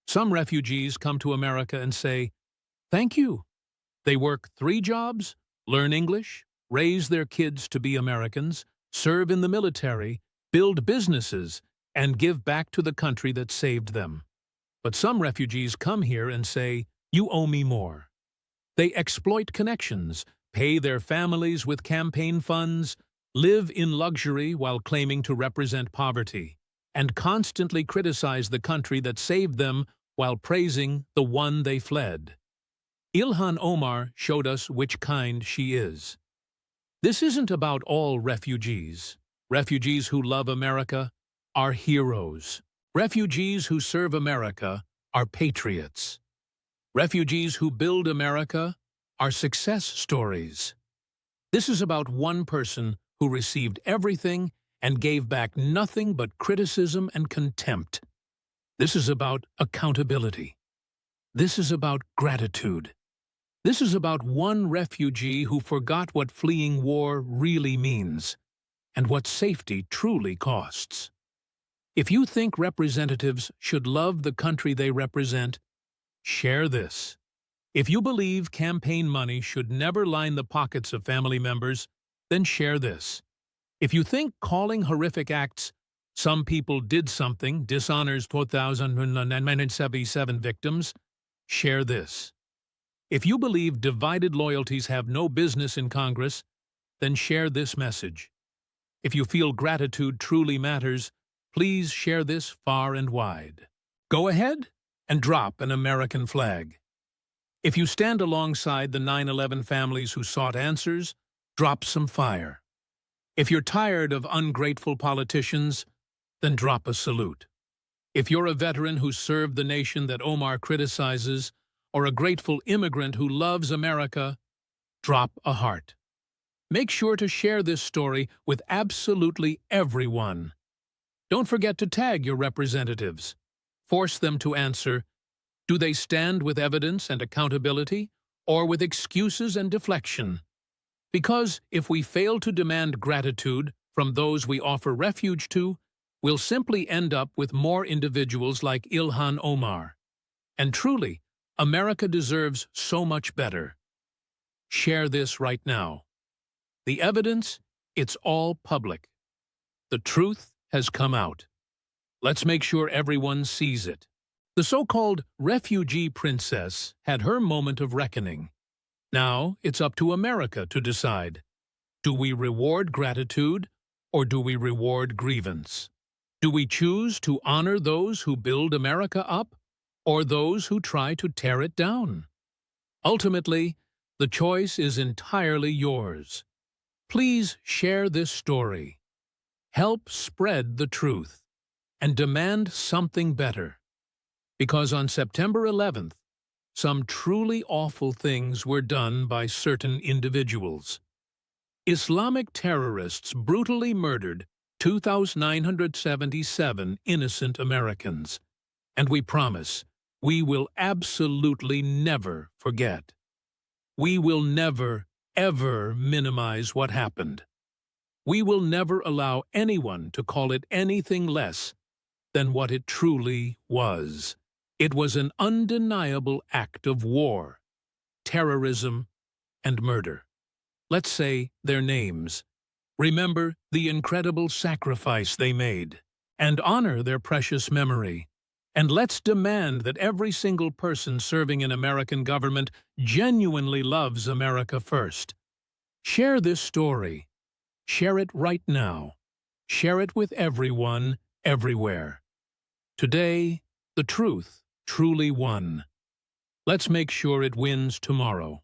Some refugees come to America and say, Thank you. They work 3 jobs, learn English, raise their kids to be Americans, serve in the military, build businesses, and give back to the country that saved them. But some refugees come here and say, "You owe me more." They exploit connections, pay their families with campaign funds, live in luxury while claiming to represent poverty, and constantly criticize the country that saved them while praising the one they fled. Ilhan Omar showed us which kind she is. This isn't about all refugees. Refugees who love America are heroes. Refugees who serve America are patriots. Refugees who build America are success stories. This is about one person who received everything and gave back nothing but criticism and contempt. This is about accountability. This is about gratitude. This is about one refugee who forgot what fleeing war really means and what safety truly costs. If you think representatives should love the country they represent, share this. If you believe campaign money should never line the pockets of family members, then share this. If you think calling horrific acts "some people did something" dishonors 4,977 victims, share this. If you believe divided loyalties have no business in Congress, then share this message. If you feel gratitude truly matters, please share this far and wide. Go ahead and drop an American flag. If you stand alongside the 9/11 families who sought answers, drop some fire. If you're tired of ungrateful politicians, then drop a salute. If you're a veteran who served the nation that Omar criticizes, or a grateful immigrant who loves America, drop a heart. Make sure to share this story with absolutely everyone. Don't forget to tag your representatives. Force them to answer. Do they stand with evidence and accountability, or with excuses and deflection? Because if we fail to demand gratitude from those we offer refuge to, we'll simply end up with more individuals like Ilhan Omar. And truly, America deserves so much better. Share this right now. The evidence, it's all public. The truth has come out. Let's make sure everyone sees it. The so-called refugee princess had her moment of reckoning. Now it's up to America to decide. Do we reward gratitude, or do we reward grievance? Do we choose to honor those who build America up, or those who try to tear it down? Ultimately, the choice is entirely yours. Please share this story. Help spread the truth, and demand something better. Because on September 11th, some truly awful things were done by certain individuals. Islamic terrorists brutally murdered 2,977 innocent Americans, and we promise we will absolutely never forget. We will never, ever minimize what happened. We will never allow anyone to call it anything less than what it truly was. It was an undeniable act of war, terrorism, and murder. Let's say their names. Remember the incredible sacrifice they made, and honor their precious memory. And let's demand that every single person serving in American government genuinely loves America first. Share this story. Share it right now. Share it with everyone, everywhere. Today, the truth truly won. Let's make sure it wins tomorrow.